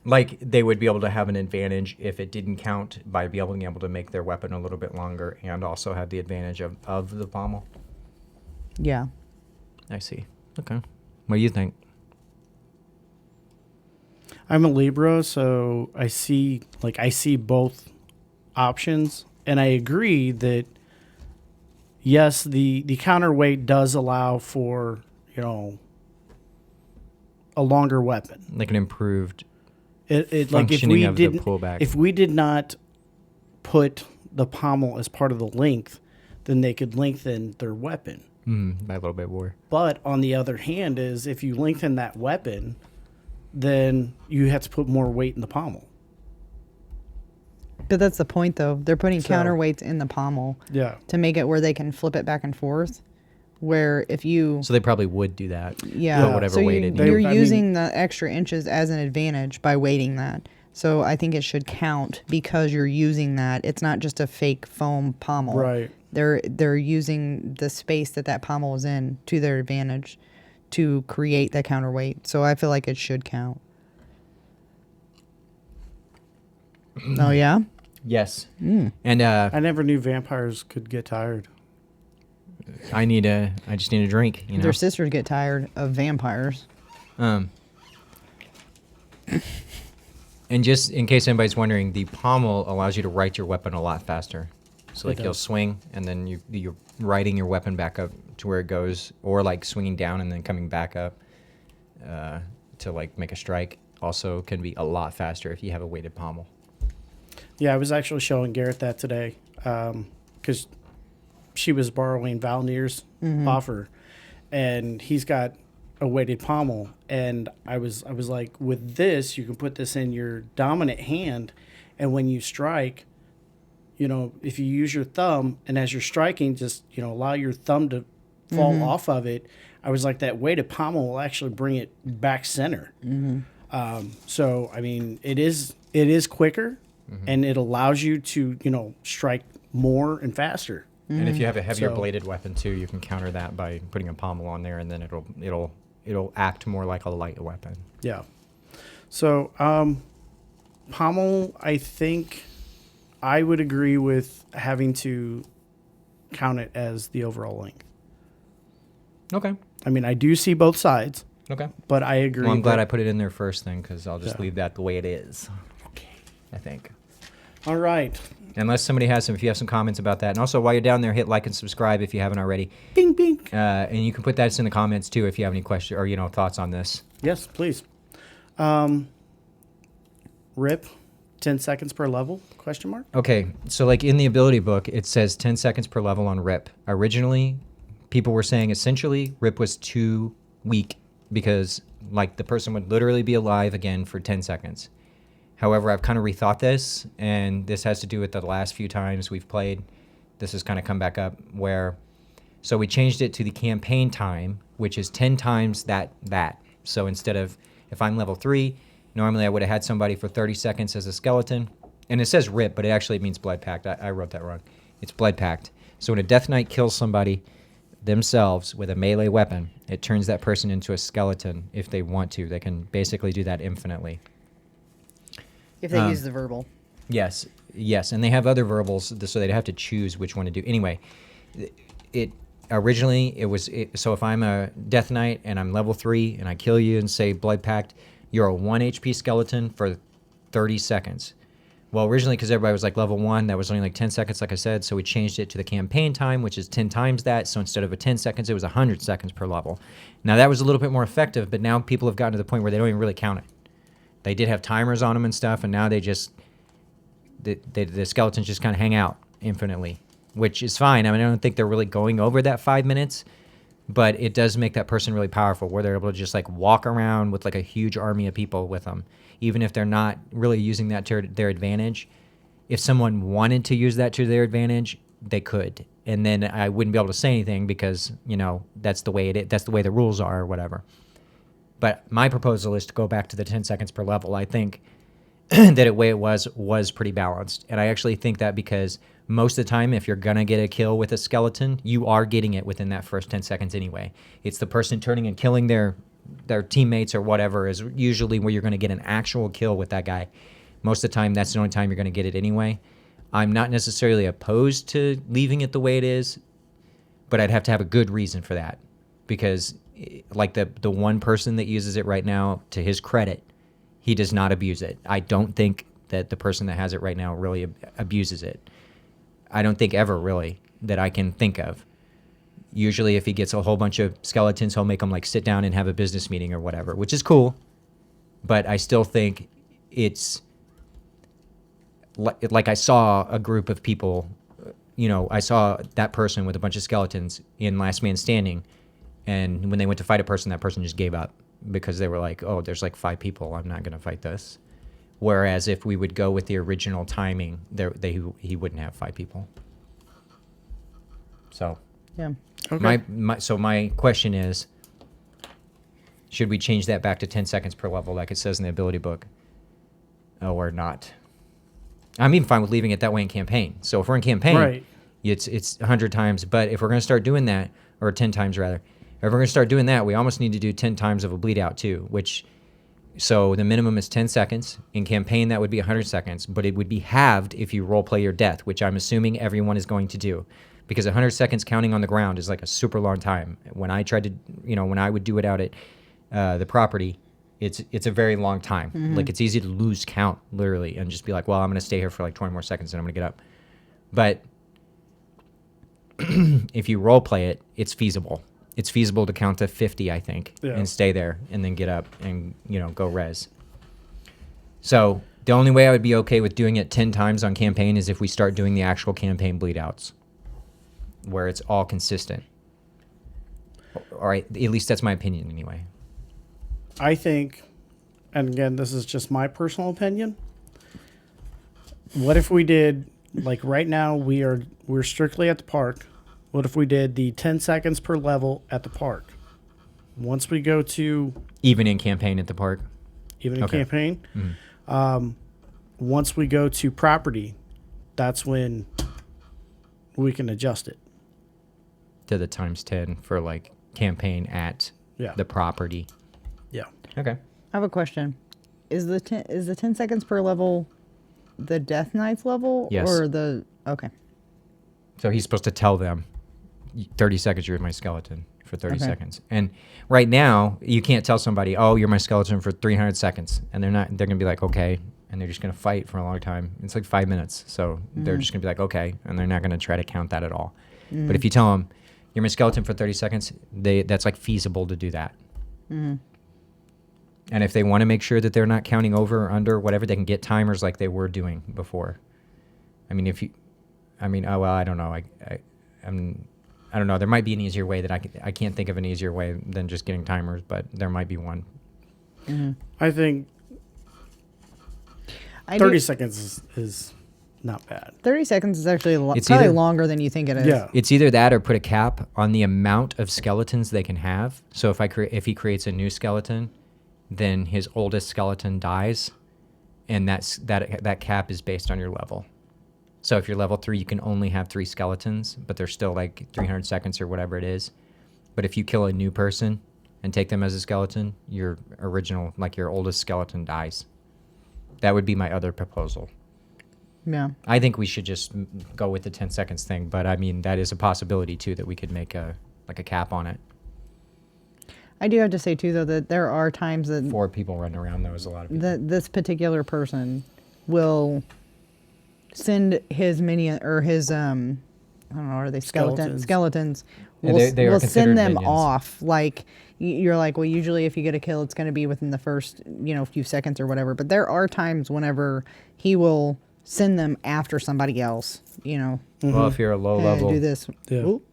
like they would be able to have an advantage if it didn't count by being able to make their weapon a little bit longer and also have the advantage of the pommel. Yeah. I see. Okay. What do you think? I'm a Libra, so I see both options, and I agree that yes, the counterweight does allow for, a longer weapon. Like an improved It functioning of the pullback. If we did not put the pommel as part of the length, then they could lengthen their weapon. By a little bit more. But on the other hand, is if you lengthen that weapon, then you have to put more weight in the pommel. But that's the point, though. They're putting So- counterweights in the pommel Yeah. to make it where they can flip it back and forth. Where if you... So they probably would do that. Yeah. Put whatever so weight you, it you're needed. using the extra inches as an advantage by weighting that. So I think it should count because you're using that. It's not just a fake foam pommel. Right. They're using the space that pommel is in to their advantage to create that counterweight. So I feel like it should count. Oh, yeah? Yes. And I never knew vampires could get tired. I just need a drink, you know. Their sisters get tired of vampires. And just in case anybody's wondering, the pommel allows you to right your weapon a lot faster. So like It you'll does. swing and then you're righting your weapon back up to where it goes, or like swinging down and then coming back up to like make a strike. Also can be a lot faster if you have a weighted pommel. Yeah, I was actually showing Garrett that today because she was borrowing Valnir's off her, and he's got a weighted pommel. And I was like, with this, you can put this in your dominant hand, and when you strike, if you use your thumb, and as you're striking, just allow your thumb to fall off of it. I was like, that weighted pommel will actually bring it back center. So I mean, it is quicker. And it allows you to, strike more and faster. And if you have a heavier So- bladed weapon too, you can counter that by putting a pommel on there, and then it'll act more like a light weapon. Yeah. So, pommel, I think I would agree with having to count it as the overall length. Okay. I mean, I do see both sides, Okay. but I agree. Well, I'm glad I that- put it in there first then, because I'll just Yeah. leave that the way it is. Okay. I think. All right. Unless somebody has if you have some comments about that. And also, while you're down there, hit like and subscribe if you haven't already. Bing, bing. And you can put that in the comments too if you have any questions or thoughts on this. Yes, please. Rip, 10 seconds per level, question mark? Okay, so like in the ability book, it says 10 seconds per level on Rip. Originally, people were saying essentially Rip was too weak because like the person would literally be alive again for 10 seconds. However, I've kind of rethought this, and this has to do with the last few times we've played. This has kind of come back up where, so we changed it to the campaign time, which is 10 times that. So instead of, if I'm level 3, normally I would have had somebody for 30 seconds as a skeleton. And it says Rip, but it actually means Blood Pact. I wrote that wrong. It's Blood Pact. So when a Death Knight kills somebody themselves with a melee weapon, it turns that person into a skeleton if they want to. They can basically do that infinitely. If they use the verbal. Yes, and they have other verbals, so they'd have to choose which one to do. Anyway, it originally it was so if I'm a Death Knight and I'm level 3 and I kill you and say Blood Pact, you're a 1 HP skeleton for 30 seconds. Well, originally, because everybody was like level 1, that was only like 10 seconds, like I said, so we changed it to the campaign time, which is 10 times that. So instead of a 10 seconds, it was 100 seconds per level. Now that was a little bit more effective, but now people have gotten to the point where they don't even really count it. They did have timers on them and stuff, and now they just the skeletons just kind of hang out infinitely, which is fine. I mean, I don't think they're really going over that 5 minutes, but it does make that person really powerful, where they're able to just like walk around with like a huge army of people with them, even if they're not really using that to their advantage. If someone wanted to use that to their advantage, they could, and then I wouldn't be able to say anything because that's the way it is. That's the way the rules are, or whatever. But my proposal is to go back to the 10 seconds per level. I think that the way it was pretty balanced. And I actually think that because most of the time, if you're going to get a kill with a skeleton, you are getting it within that first 10 seconds anyway. It's the person turning and killing their teammates or whatever is usually where you're going to get an actual kill with that guy. Most of the time, that's the only time you're going to get it anyway. I'm not necessarily opposed to leaving it the way it is, but I'd have to have a good reason for that. Because like the one person that uses it right now, to his credit, he does not abuse it. I don't think that the person that has it right now really abuses it. I don't think ever really that I can think of. Usually if he gets a whole bunch of skeletons, he'll make them like sit down and have a business meeting or whatever, which is cool. But I still think it's like I saw a group of people, I saw that person with a bunch of skeletons in Last Man Standing. And when they went to fight a person, that person just gave up because they were like, oh, there's like 5 people. I'm not going to fight this. Whereas if we would go with the original timing, he wouldn't have 5 people. So Yeah. Okay. My question is, should we change that back to 10 seconds per level like it says in the ability book? Or not? I'm even fine with leaving it that way in campaign. So if we're in campaign, Right. it's 100 times. But if we're going to start doing that, or 10 times rather, if we're going to start doing that, we almost need to do 10 times of a bleed out too, so the minimum is 10 seconds. In campaign, that would be 100 seconds, but it would be halved if you role play your death, which I'm assuming everyone is going to do, because 100 seconds counting on the ground is like a super long time. When I tried to, when I would do it out at the property, it's a very long time. Mm-hmm. Like it's easy to lose count literally and just be like, well, I'm going to stay here for like 20 more seconds and I'm going to get up. But if you role play it, it's feasible. It's feasible to count to 50, I think, and stay there and then get up and, go res. So the only way I would be okay with doing it 10 times on campaign is if we start doing the actual campaign bleed outs where it's all consistent. All right. At least that's my opinion anyway. I think, and again, this is just my personal opinion. What if we did, like right now we're strictly at the park. What if we did the 10 seconds per level at the park? Once we go to... Even in campaign at the park? Even in campaign. Mm-hmm. Once we go to property, that's when we can adjust it. To the times 10 for like campaign at the property. Yeah. Okay. I have a question. Is the 10 seconds per level the Death Knight's level? Yes. Or the... Okay. So he's supposed to tell them, 30 seconds, you're my skeleton for 30 Okay. seconds. And right now, you can't tell somebody, oh, you're my skeleton for 300 seconds. And they're going to be like, okay. And they're just going to fight for a long time. It's like 5 minutes. So they're just going to be like, okay. And they're not going to try to count that at all. But if you tell them, you're my skeleton for 30 seconds, that's like feasible to do that. And And if they want to make sure that they're not counting over or under, whatever, they can get timers like they were doing before. I mean, oh, well, I don't know. I don't know. There might be an easier way that I can't think of an easier way than just getting timers, but there might be one. Mm-hmm. I think 30 seconds is not bad. 30 seconds is actually It's probably either- longer than you think it is. Yeah. It's either that or put a cap on the amount of skeletons they can have. So if he creates a new skeleton, then his oldest skeleton dies, and that cap is based on your level. So if you're level 3, you can only have 3 skeletons, but they're still like 300 seconds or whatever it is. But if you kill a new person and take them as a skeleton, your original, like your oldest skeleton dies. That would be my other proposal. Yeah. I think we should just go with the 10 seconds thing, but I mean, that is a possibility too, that we could make a cap on it. I do have to say too, though, that there are times that 4 people running around, though, is a lot of people. that this particular person will send his minion or his I don't know, are they skeletons? Yeah, Will, they are will considered send them minions. off. Like you're like, well, usually if you get a kill, it's going to be within the first few seconds or whatever. But there are times whenever he will send them after somebody else. Well, if you're a low level, do this. Yeah. Oop.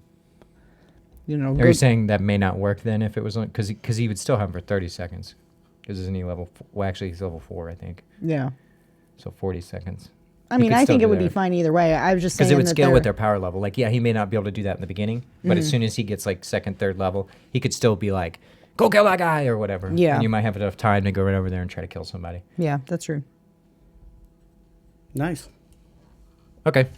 are you saying that may not work then if it was because he would still have him for 30 seconds? Because isn't he level? Well, actually, he's level 4, I think. Yeah. So 40 seconds. I mean, could I still think it do would be that. fine either way. I was just saying Because it would that scale they're- with their power level. Like, yeah, he may not be able to do that in the beginning, but as soon as he gets like 2nd, 3rd level, he could still be like, go kill that guy or whatever. Yeah. And you might have enough time to go right over there and try to kill somebody. Yeah, that's true. Nice. Okay.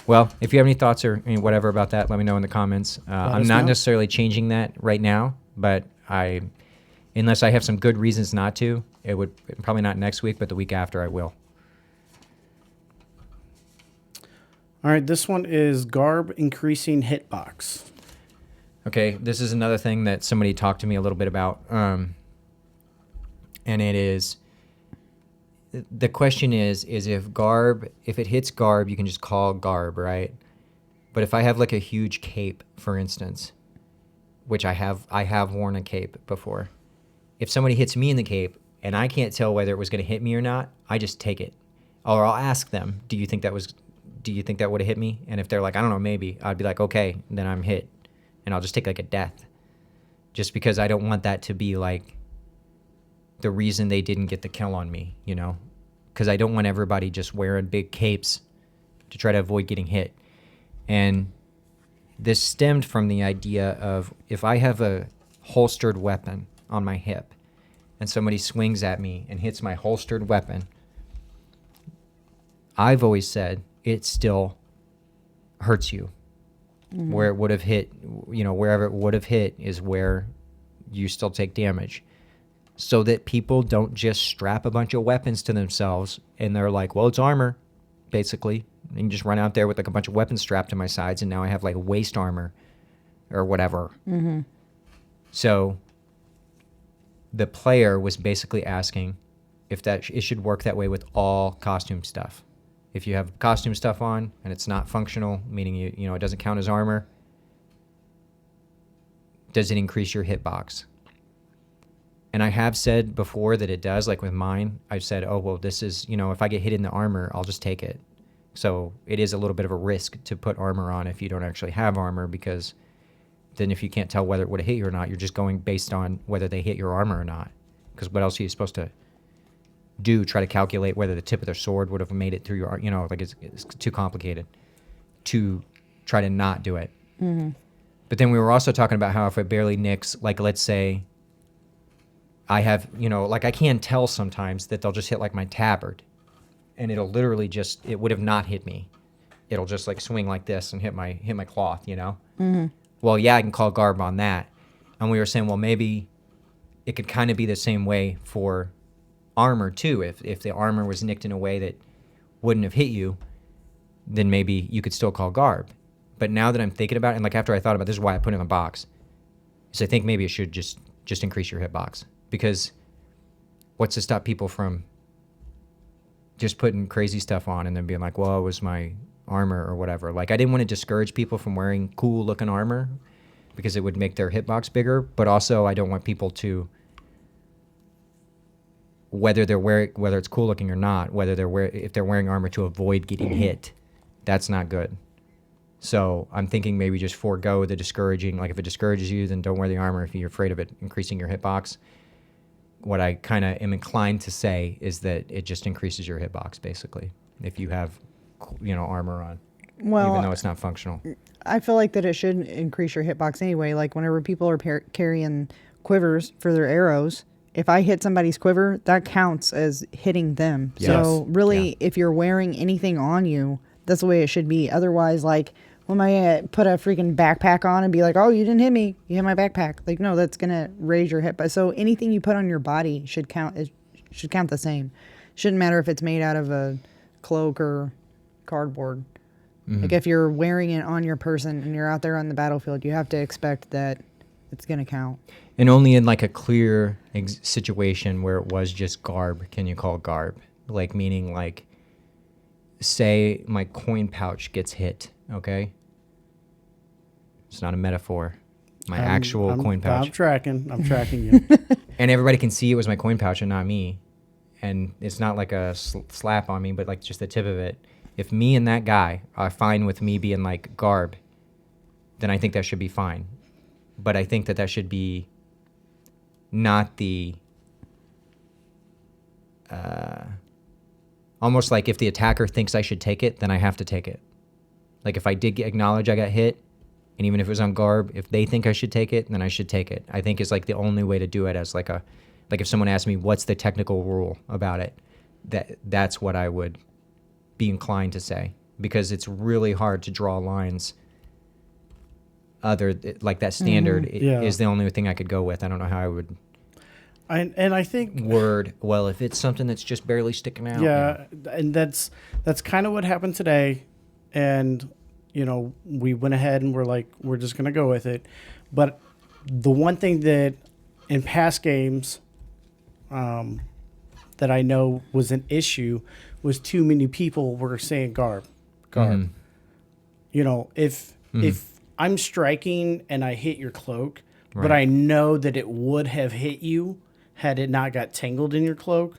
Well, if you have any thoughts or whatever about that, let me know in the comments. I'm us not know. necessarily changing that right now, but unless I have some good reasons not to, it would probably not next week, but the week after I will. All right, this one is Garb increasing hitbox. Okay, this is another thing that somebody talked to me a little bit about, and it is, the question is if it hits Garb, you can just call Garb, right? But if I have like a huge cape, for instance, which I have worn a cape before, if somebody hits me in the cape and I can't tell whether it was going to hit me or not, I just take it, or I'll ask them, do you think that would have hit me? And if they're like, I don't know, maybe, I'd be like, okay, then I'm hit. And I'll just take like a death. Just because I don't want that to be like the reason they didn't get the kill on me, Because I don't want everybody just wearing big capes to try to avoid getting hit. And this stemmed from the idea of if I have a holstered weapon on my hip and somebody swings at me and hits my holstered weapon, I've always said it still hurts you. Mm-hmm. Where it would have hit, wherever it would have hit is where you still take damage. So that people don't just strap a bunch of weapons to themselves and they're like, well, it's armor, basically. And you just run out there with like a bunch of weapons strapped to my sides and now I have like waist armor or whatever. Mm-hmm. So the player was basically asking if it should work that way with all costume stuff. If you have costume stuff on and it's not functional, meaning it doesn't count as armor, does it increase your hitbox? And I have said before that it does, like with mine. I've said, oh, well, this is, if I get hit in the armor, I'll just take it. So it is a little bit of a risk to put armor on if you don't actually have armor, because then if you can't tell whether it would have hit you or not, you're just going based on whether they hit your armor or not. Because what else are you supposed to do? Try to calculate whether the tip of their sword would have made it through your, it's too complicated to try to not do it. Mm-hmm. But then we were also talking about how if it barely nicks, like let's say I have, like I can tell sometimes that they'll just hit like my tabard and it'll literally it would have not hit me. It'll just like swing like this and hit my cloth, Mm-hmm. Well, yeah, I can call Garb on that. And we were saying, well, maybe it could kind of be the same way for armor too. If the armor was nicked in a way that wouldn't have hit you, then maybe you could still call Garb. But now that I'm thinking about it, and like after I thought about it, this is why I put it in the box, is I think maybe it should just increase your hitbox. Because what's to stop people from just putting crazy stuff on and then being like, well, it was my armor or whatever. Like I didn't want to discourage people from wearing cool looking armor because it would make their hitbox bigger, but also I don't want people to whether it's cool looking or not, if they're wearing armor to avoid getting hit, that's not good. So I'm thinking maybe just forego the discouraging. Like if it discourages you, then don't wear the armor if you're afraid of it increasing your hitbox. What I kind of am inclined to say is that it just increases your hitbox, basically, if you have, armor on, even though it's not functional. I feel like that it should increase your hitbox anyway. Like whenever people are carrying quivers for their arrows, if I hit somebody's quiver, that counts as hitting them. Yes. So really, if you're wearing anything on you, that's the way it should be. Otherwise, like, when I put a freaking backpack on and be like, oh, you didn't hit me, you hit my backpack. Like, no, that's going to raise your hit. But so anything you put on your body should count. It should count the same. Shouldn't matter if it's made out of a cloak or cardboard. Mm-hmm. Like if you're wearing it on your person and you're out there on the battlefield, you have to expect that it's going to count. And only in like a clear situation where it was just garb can you call garb. Like meaning like, say my coin pouch gets hit, okay? It's not a metaphor. My actual coin pouch. I'm tracking you. And everybody can see it was my coin pouch and not me. And it's not like a slap on me, but like just the tip of it. If me and that guy are fine with me being like garb, then I think that should be fine. But I think that should be not the... almost like if the attacker thinks I should take it, then I have to take it. Like if I did acknowledge I got hit, and even if it was on garb, if they think I should take it, then I should take it. I think it's like the only way to do it as like if someone asked me what's the technical rule about it, that's what I would be inclined to say, because it's really hard to draw lines. Like that standard is the only thing I could go with. I don't know how I would. I think well, if it's something that's just barely sticking out. Yeah, and that's kind of what happened today, and we went ahead and we're just gonna go with it. But the one thing that in past games, that I know was an issue was too many people were saying garb. Mm-hmm. If I'm striking and I hit your cloak, right, but I know that it would have hit you had it not got tangled in your cloak,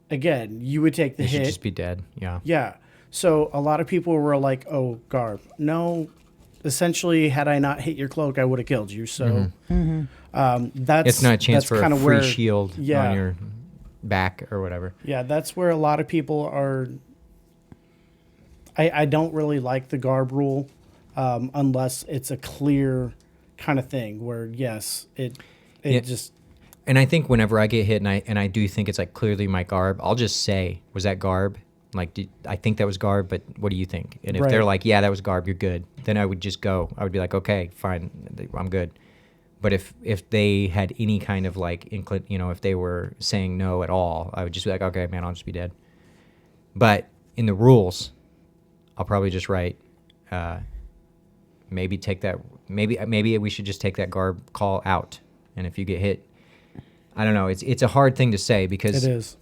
again, you would take the hit. You should just be dead, yeah. Yeah. So a lot of people were like, oh, garb. No, essentially, had I not hit your cloak, I would have killed you. So that's... It's not a chance for a free shield on your back or whatever. Yeah, that's where a lot of people are... I don't really like the garb rule unless it's a clear kind of thing where, yes, it just... And I think whenever I get hit and I do think it's like clearly my garb, I'll just say, was that garb? Like, I think that was garb, but what do you think? And if they're like, yeah, that was garb, you're good, then I would just go. I would be like, okay, fine, I'm good. But if they had any kind of like, if they were saying no at all, I would just be like, okay, man, I'll just be dead. But in the rules, I'll probably just write, maybe take that, maybe we should just take that garb call out. And if you get hit, I don't know. It's a hard thing to say because it is.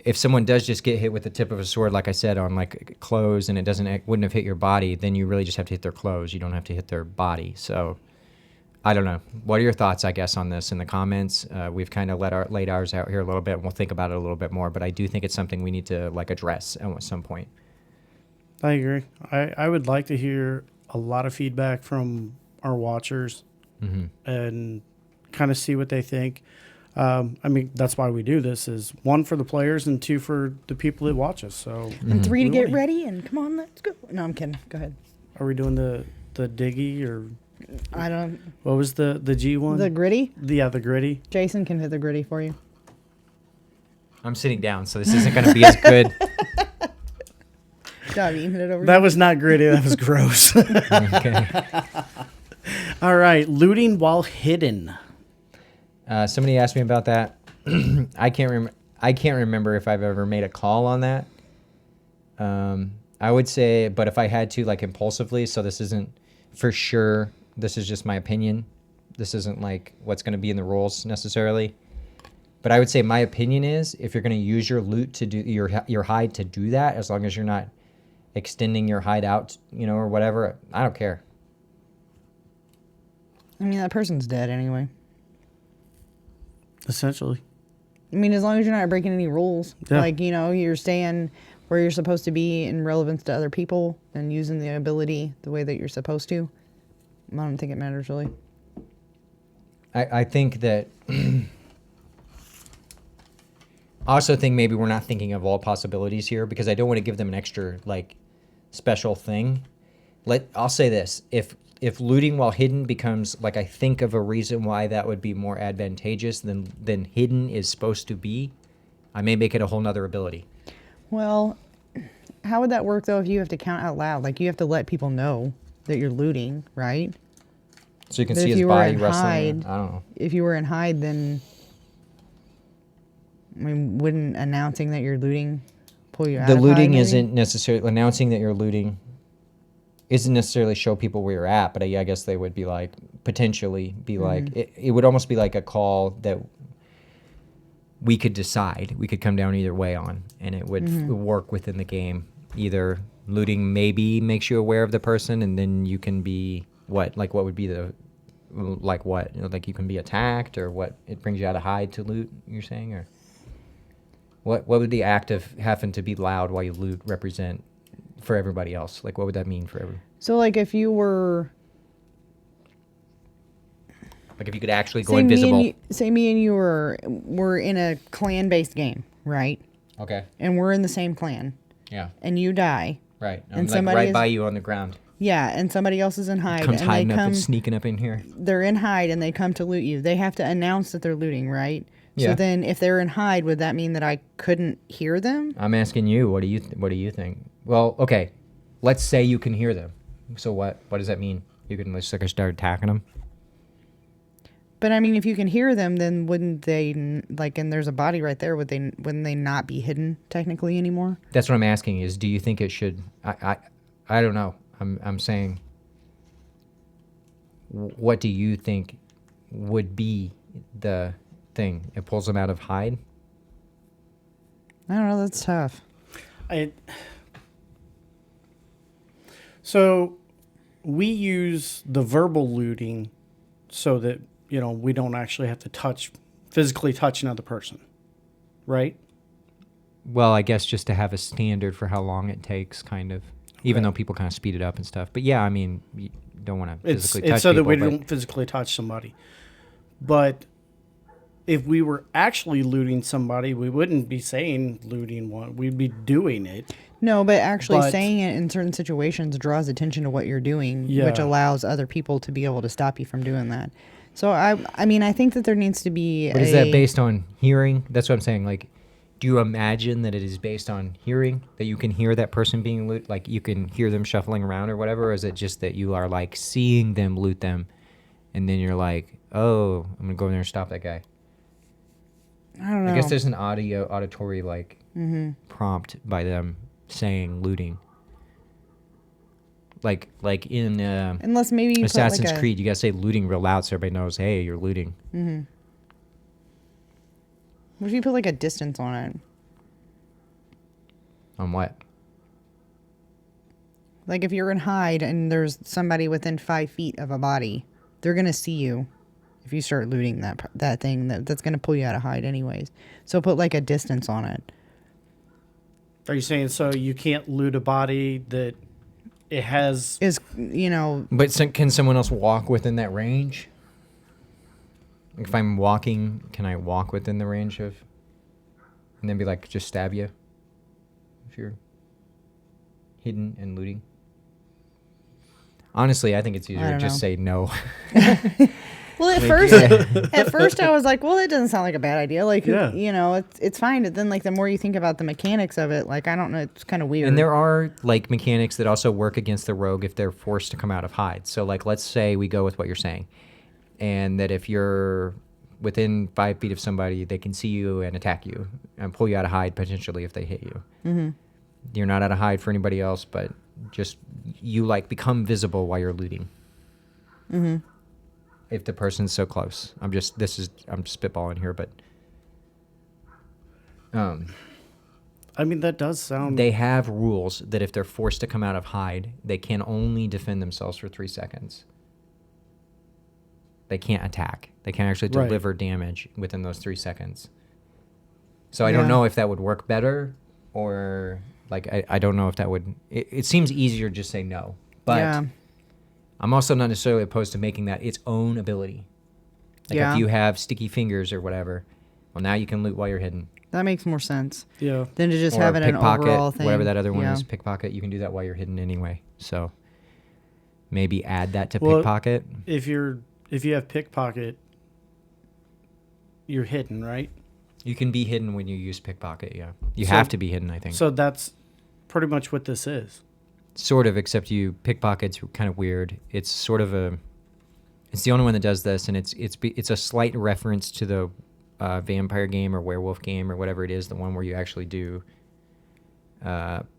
If someone does just get hit with the tip of a sword, like I said, on like clothes, and it wouldn't have hit your body, then you really just have to hit their clothes. You don't have to hit their body. So I don't know. What are your thoughts, I guess, on this in the comments? We've kind of laid ours out here a little bit, and we'll think about it a little bit more. But I do think it's something we need to like address at some point. I agree. I would like to hear a lot of feedback from our watchers and kind of see what they think. I mean, that's why we do this, is 1 for the players and 2 for the people that watch us. So and 3 to get ready, and come on, let's go. No, I'm kidding. Go ahead. Are we doing the diggy or? I don't. What was the G one? The gritty? Yeah, the gritty. Jason can hit the gritty for you. I'm sitting down, so this isn't going to be as good. God, you hit it over. That was not gritty. That was gross. Okay. All right, looting while hidden. Somebody asked me about that. I can't remember if I've ever made a call on that. I would say, but if I had to, like impulsively, so this isn't for sure. This is just my opinion. This isn't like what's going to be in the rules necessarily. But I would say my opinion is, if you're going to use your loot to do your hide to do that, as long as you're not extending your hide out, or whatever, I don't care. I mean, that person's dead anyway. Essentially. I mean, as long as you're not breaking any rules, Yeah. like, you're staying where you're supposed to be in relevance to other people and using the ability the way that you're supposed to, I don't think it matters really. I think that... I also think maybe we're not thinking of all possibilities here, because I don't want to give them an extra, like, special thing. I'll say this. If looting while hidden becomes, like, I think of a reason why that would be more advantageous than hidden is supposed to be, I may make it a whole nother ability. Well, how would that work, though, if you have to count out loud? Like, you have to let people know that you're looting, right? So you can But see if his you were body in wrestling. hide- I don't know. If you were in hide, then, I mean, wouldn't announcing that you're looting pull you out The of looting hide, maybe? isn't necessarily... Announcing that you're looting isn't necessarily show people where you're at, but I guess they would be like... Potentially be like... It would almost be like a call that we could decide. We could come down either way on, and it would work within the game. Either looting maybe makes you aware of the person, and then you can be... What? Like, what would be the... Like what? Like you can be attacked, or what? It brings you out of hide to loot, you're saying? Or what would the act of having to be loud while you loot represent for everybody else? Like, what would that mean for everyone? So, like, if you were... Like, if you could actually go invisible. Say me and you were in a clan-based game, right? Okay. And we're in the same clan, Yeah. and you die. Right. I'm And like somebody right is- by you on the ground. Yeah, and somebody else is in hide, Comes and they hiding up come. and sneaking up in here. They're in hide, and they come to loot you. They have to announce that they're looting, right? Yeah. So then, if they're in hide, would that mean that I couldn't hear them? I'm asking you. What do you think? Well, okay. Let's say you can hear them. So what does that mean? You can just like start attacking them. But I mean, if you can hear them, then wouldn't they like? And there's a body right there. Wouldn't they not be hidden technically anymore? That's what I'm asking. Is do you think it should? I don't know. I'm saying. What do you think would be the thing? It pulls them out of hide? I don't know. That's tough. So we use the verbal looting so that, we don't actually have to physically touch another person, right? Well, I guess just to have a standard for how long it takes, kind of. Even though people kind of speed it up and stuff. But yeah, I mean, you don't want to physically touch It's so people. that we but don't physically touch somebody. But if we were actually looting somebody, we wouldn't be saying looting one. We'd be doing it. No, but actually But- saying it in certain situations draws attention to what you're doing, which Yeah. allows other people to be able to stop you from doing that. So I mean, I think that there needs to be. But is that based on hearing? That's what I'm saying. Like, do you imagine that it is based on hearing? That you can hear that person being loot? Like, you can hear them shuffling around or whatever? Or is it just that you are, like, seeing them loot them, and then you're like, oh, I'm going to go in there and stop that guy? I don't know. I guess there's an auditory, like, prompt by them saying looting. Like in Unless maybe you Assassin's put like Creed, you got to say looting real loud so everybody knows, hey, you're looting. What if you put like a distance on it? On what? Like if you're in hide and there's somebody within 5 feet of a body, they're gonna see you if you start looting that thing. That's gonna pull you out of hide anyways. So put like a distance on it. Are you saying so you can't loot a body that it has... Is But can someone else walk within that range? If I'm walking, can I walk within the range of... And then be like, just stab you? If you're hidden and looting? Honestly, I think it's easier to don't just know. say no. Well, at first I was like, well, that doesn't sound like a bad idea. Like, Yeah. it's fine. But then, like, the more you think about the mechanics of it, like, I don't know, it's kind of weird. And there are, like, mechanics that also work against the rogue if they're forced to come out of hide. So, like, let's say we go with what you're saying. And that if you're within 5 feet of somebody, they can see you and attack you and pull you out of hide potentially if they hit you. Mm-hmm. You're not out of hide for anybody else, but just you, like, become visible while you're looting. Mm-hmm. If the person's so close. I'm spitballing here, but... I mean, that does sound... They have rules that if they're forced to come out of hide, they can only defend themselves for 3 seconds. They can't attack. They can't actually Right. deliver damage within those 3 seconds. So I don't know if that would work better, or like I don't know if that would. It seems easier to just say no, but I'm also not necessarily opposed to making that its own ability. Like if you have sticky fingers or whatever, well, now you can loot while you're hidden. That makes more sense. Yeah. Than to just Or have it an pickpocket, overall thing. whatever that other one is, pickpocket. You can do that while you're hidden anyway. So maybe add that to pickpocket. If you have pickpocket, you're hidden, right? You can be hidden when you use pickpocket. Yeah, you have to be hidden, I think. So that's pretty much what this is. Sort of, except pickpocket's kind of weird. It's sort of it's the only one that does this, and it's a slight reference to the vampire game or werewolf game or whatever it is, the one where you actually do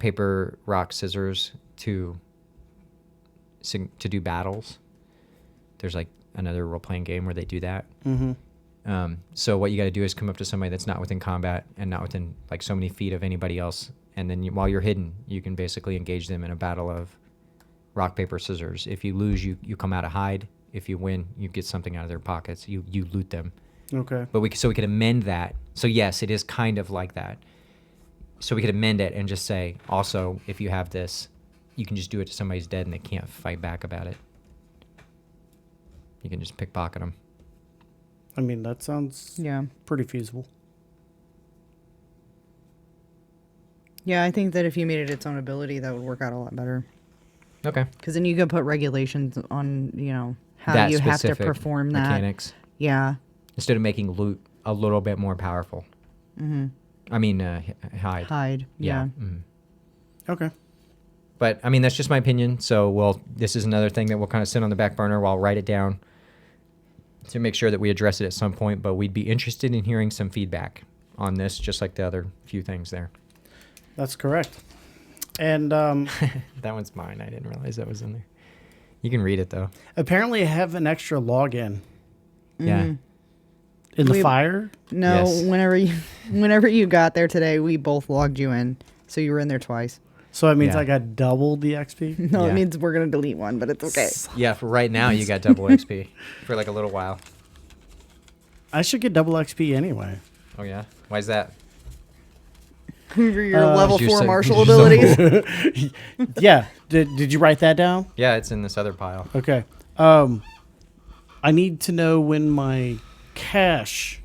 paper, rock, scissors to do battles. There's like another role-playing game where they do that. Mm-hmm. So what you got to do is come up to somebody that's not within combat and not within like so many feet of anybody else, and then while you're hidden, you can basically engage them in a battle of rock, paper, scissors. If you lose, you come out of hide. If you win, you get something out of their pockets. You loot them. Okay. But we could amend that. So yes, it is kind of like that. So we could amend it and just say, also, if you have this, you can just do it to somebody's dead and they can't fight back about it. You can just pickpocket them. I mean, that sounds pretty feasible. Yeah, I think that if you made it its own ability, that would work out a lot better. Okay. Because then you could put regulations on, how That you have to specific perform that. mechanics. Yeah. Instead of making loot a little bit more powerful. Mm-hmm. I mean, hide. Hide. Yeah. Mm-hmm. Okay. But, I mean, that's just my opinion. So, this is another thing that we'll kind of sit on the back burner. I'll write it down to make sure that we address it at some point. But we'd be interested in hearing some feedback on this, just like the other few things there. That's correct. And that one's mine. I didn't realize that was in there. You can read it, though. apparently I have an extra login Yeah. in the fire. No, Yes. whenever you got there today, we both logged you in. So you were in there twice. So that means Yeah. I got double the XP? No, Yeah. it means we're going to delete one, but it's okay. Yeah, for right now, you got double XP for like a little while. I should get double XP anyway. Oh, yeah? Why is that? For your level You're 4 so- martial you're so abilities. Yeah. Did you write that down? Yeah, it's in this other pile. Okay. I need to know when my cash,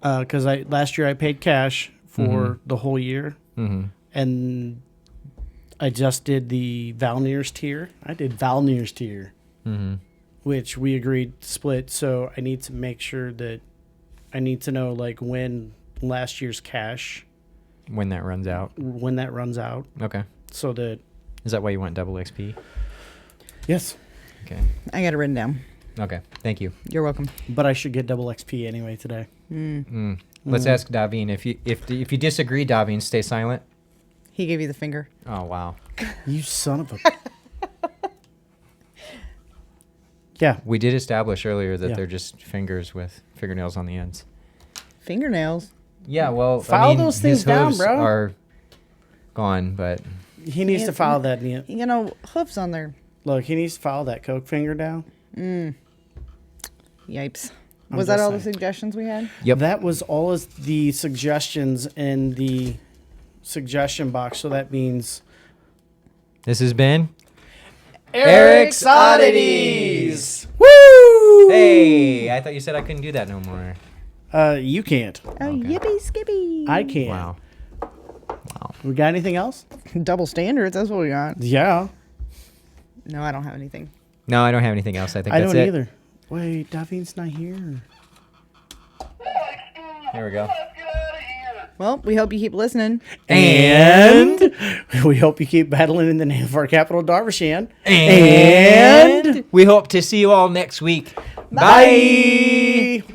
because last year I paid cash for the whole year, and I just did the Valnir's tier. I did Valnir's tier, which we agreed to split. So I need to make sure that I need to know like when last year's cash, When that runs out. when that runs out, Okay. so that Is that why you want double XP? yes, Okay. I got it written down. Okay. Thank you. You're welcome. but I should get double XP anyway today. Let's ask Davine. If you disagree, Davine, stay silent. He gave you the finger. Oh, wow. You son of a. Yeah. We did establish earlier that Yeah. they're just fingers with fingernails on the ends. Fingernails. Yeah, well, File those things his down, hooves bro. are gone, but He needs to file that. Hoofs on there. Look, he needs to file that Coke finger down. Yipes. I'm Was that just all the saying. suggestions we had? Yep. That was all of the suggestions in the suggestion box. So that means this has been Eric's Oddities. Woo! Hey, I thought you said I couldn't do that no more. You can't. Oh, Okay. yippee skippy. I can't. Wow. We got anything else? Double standards. That's what we got. Yeah. No, I don't have anything. No, I don't have anything else. I think I that's don't it. either. Wait, Davine's not here. Here we go. Well, we hope you keep listening. And we hope you keep battling in the name of our capital, Darvishan. And we hope to see you all next week. Bye. Bye.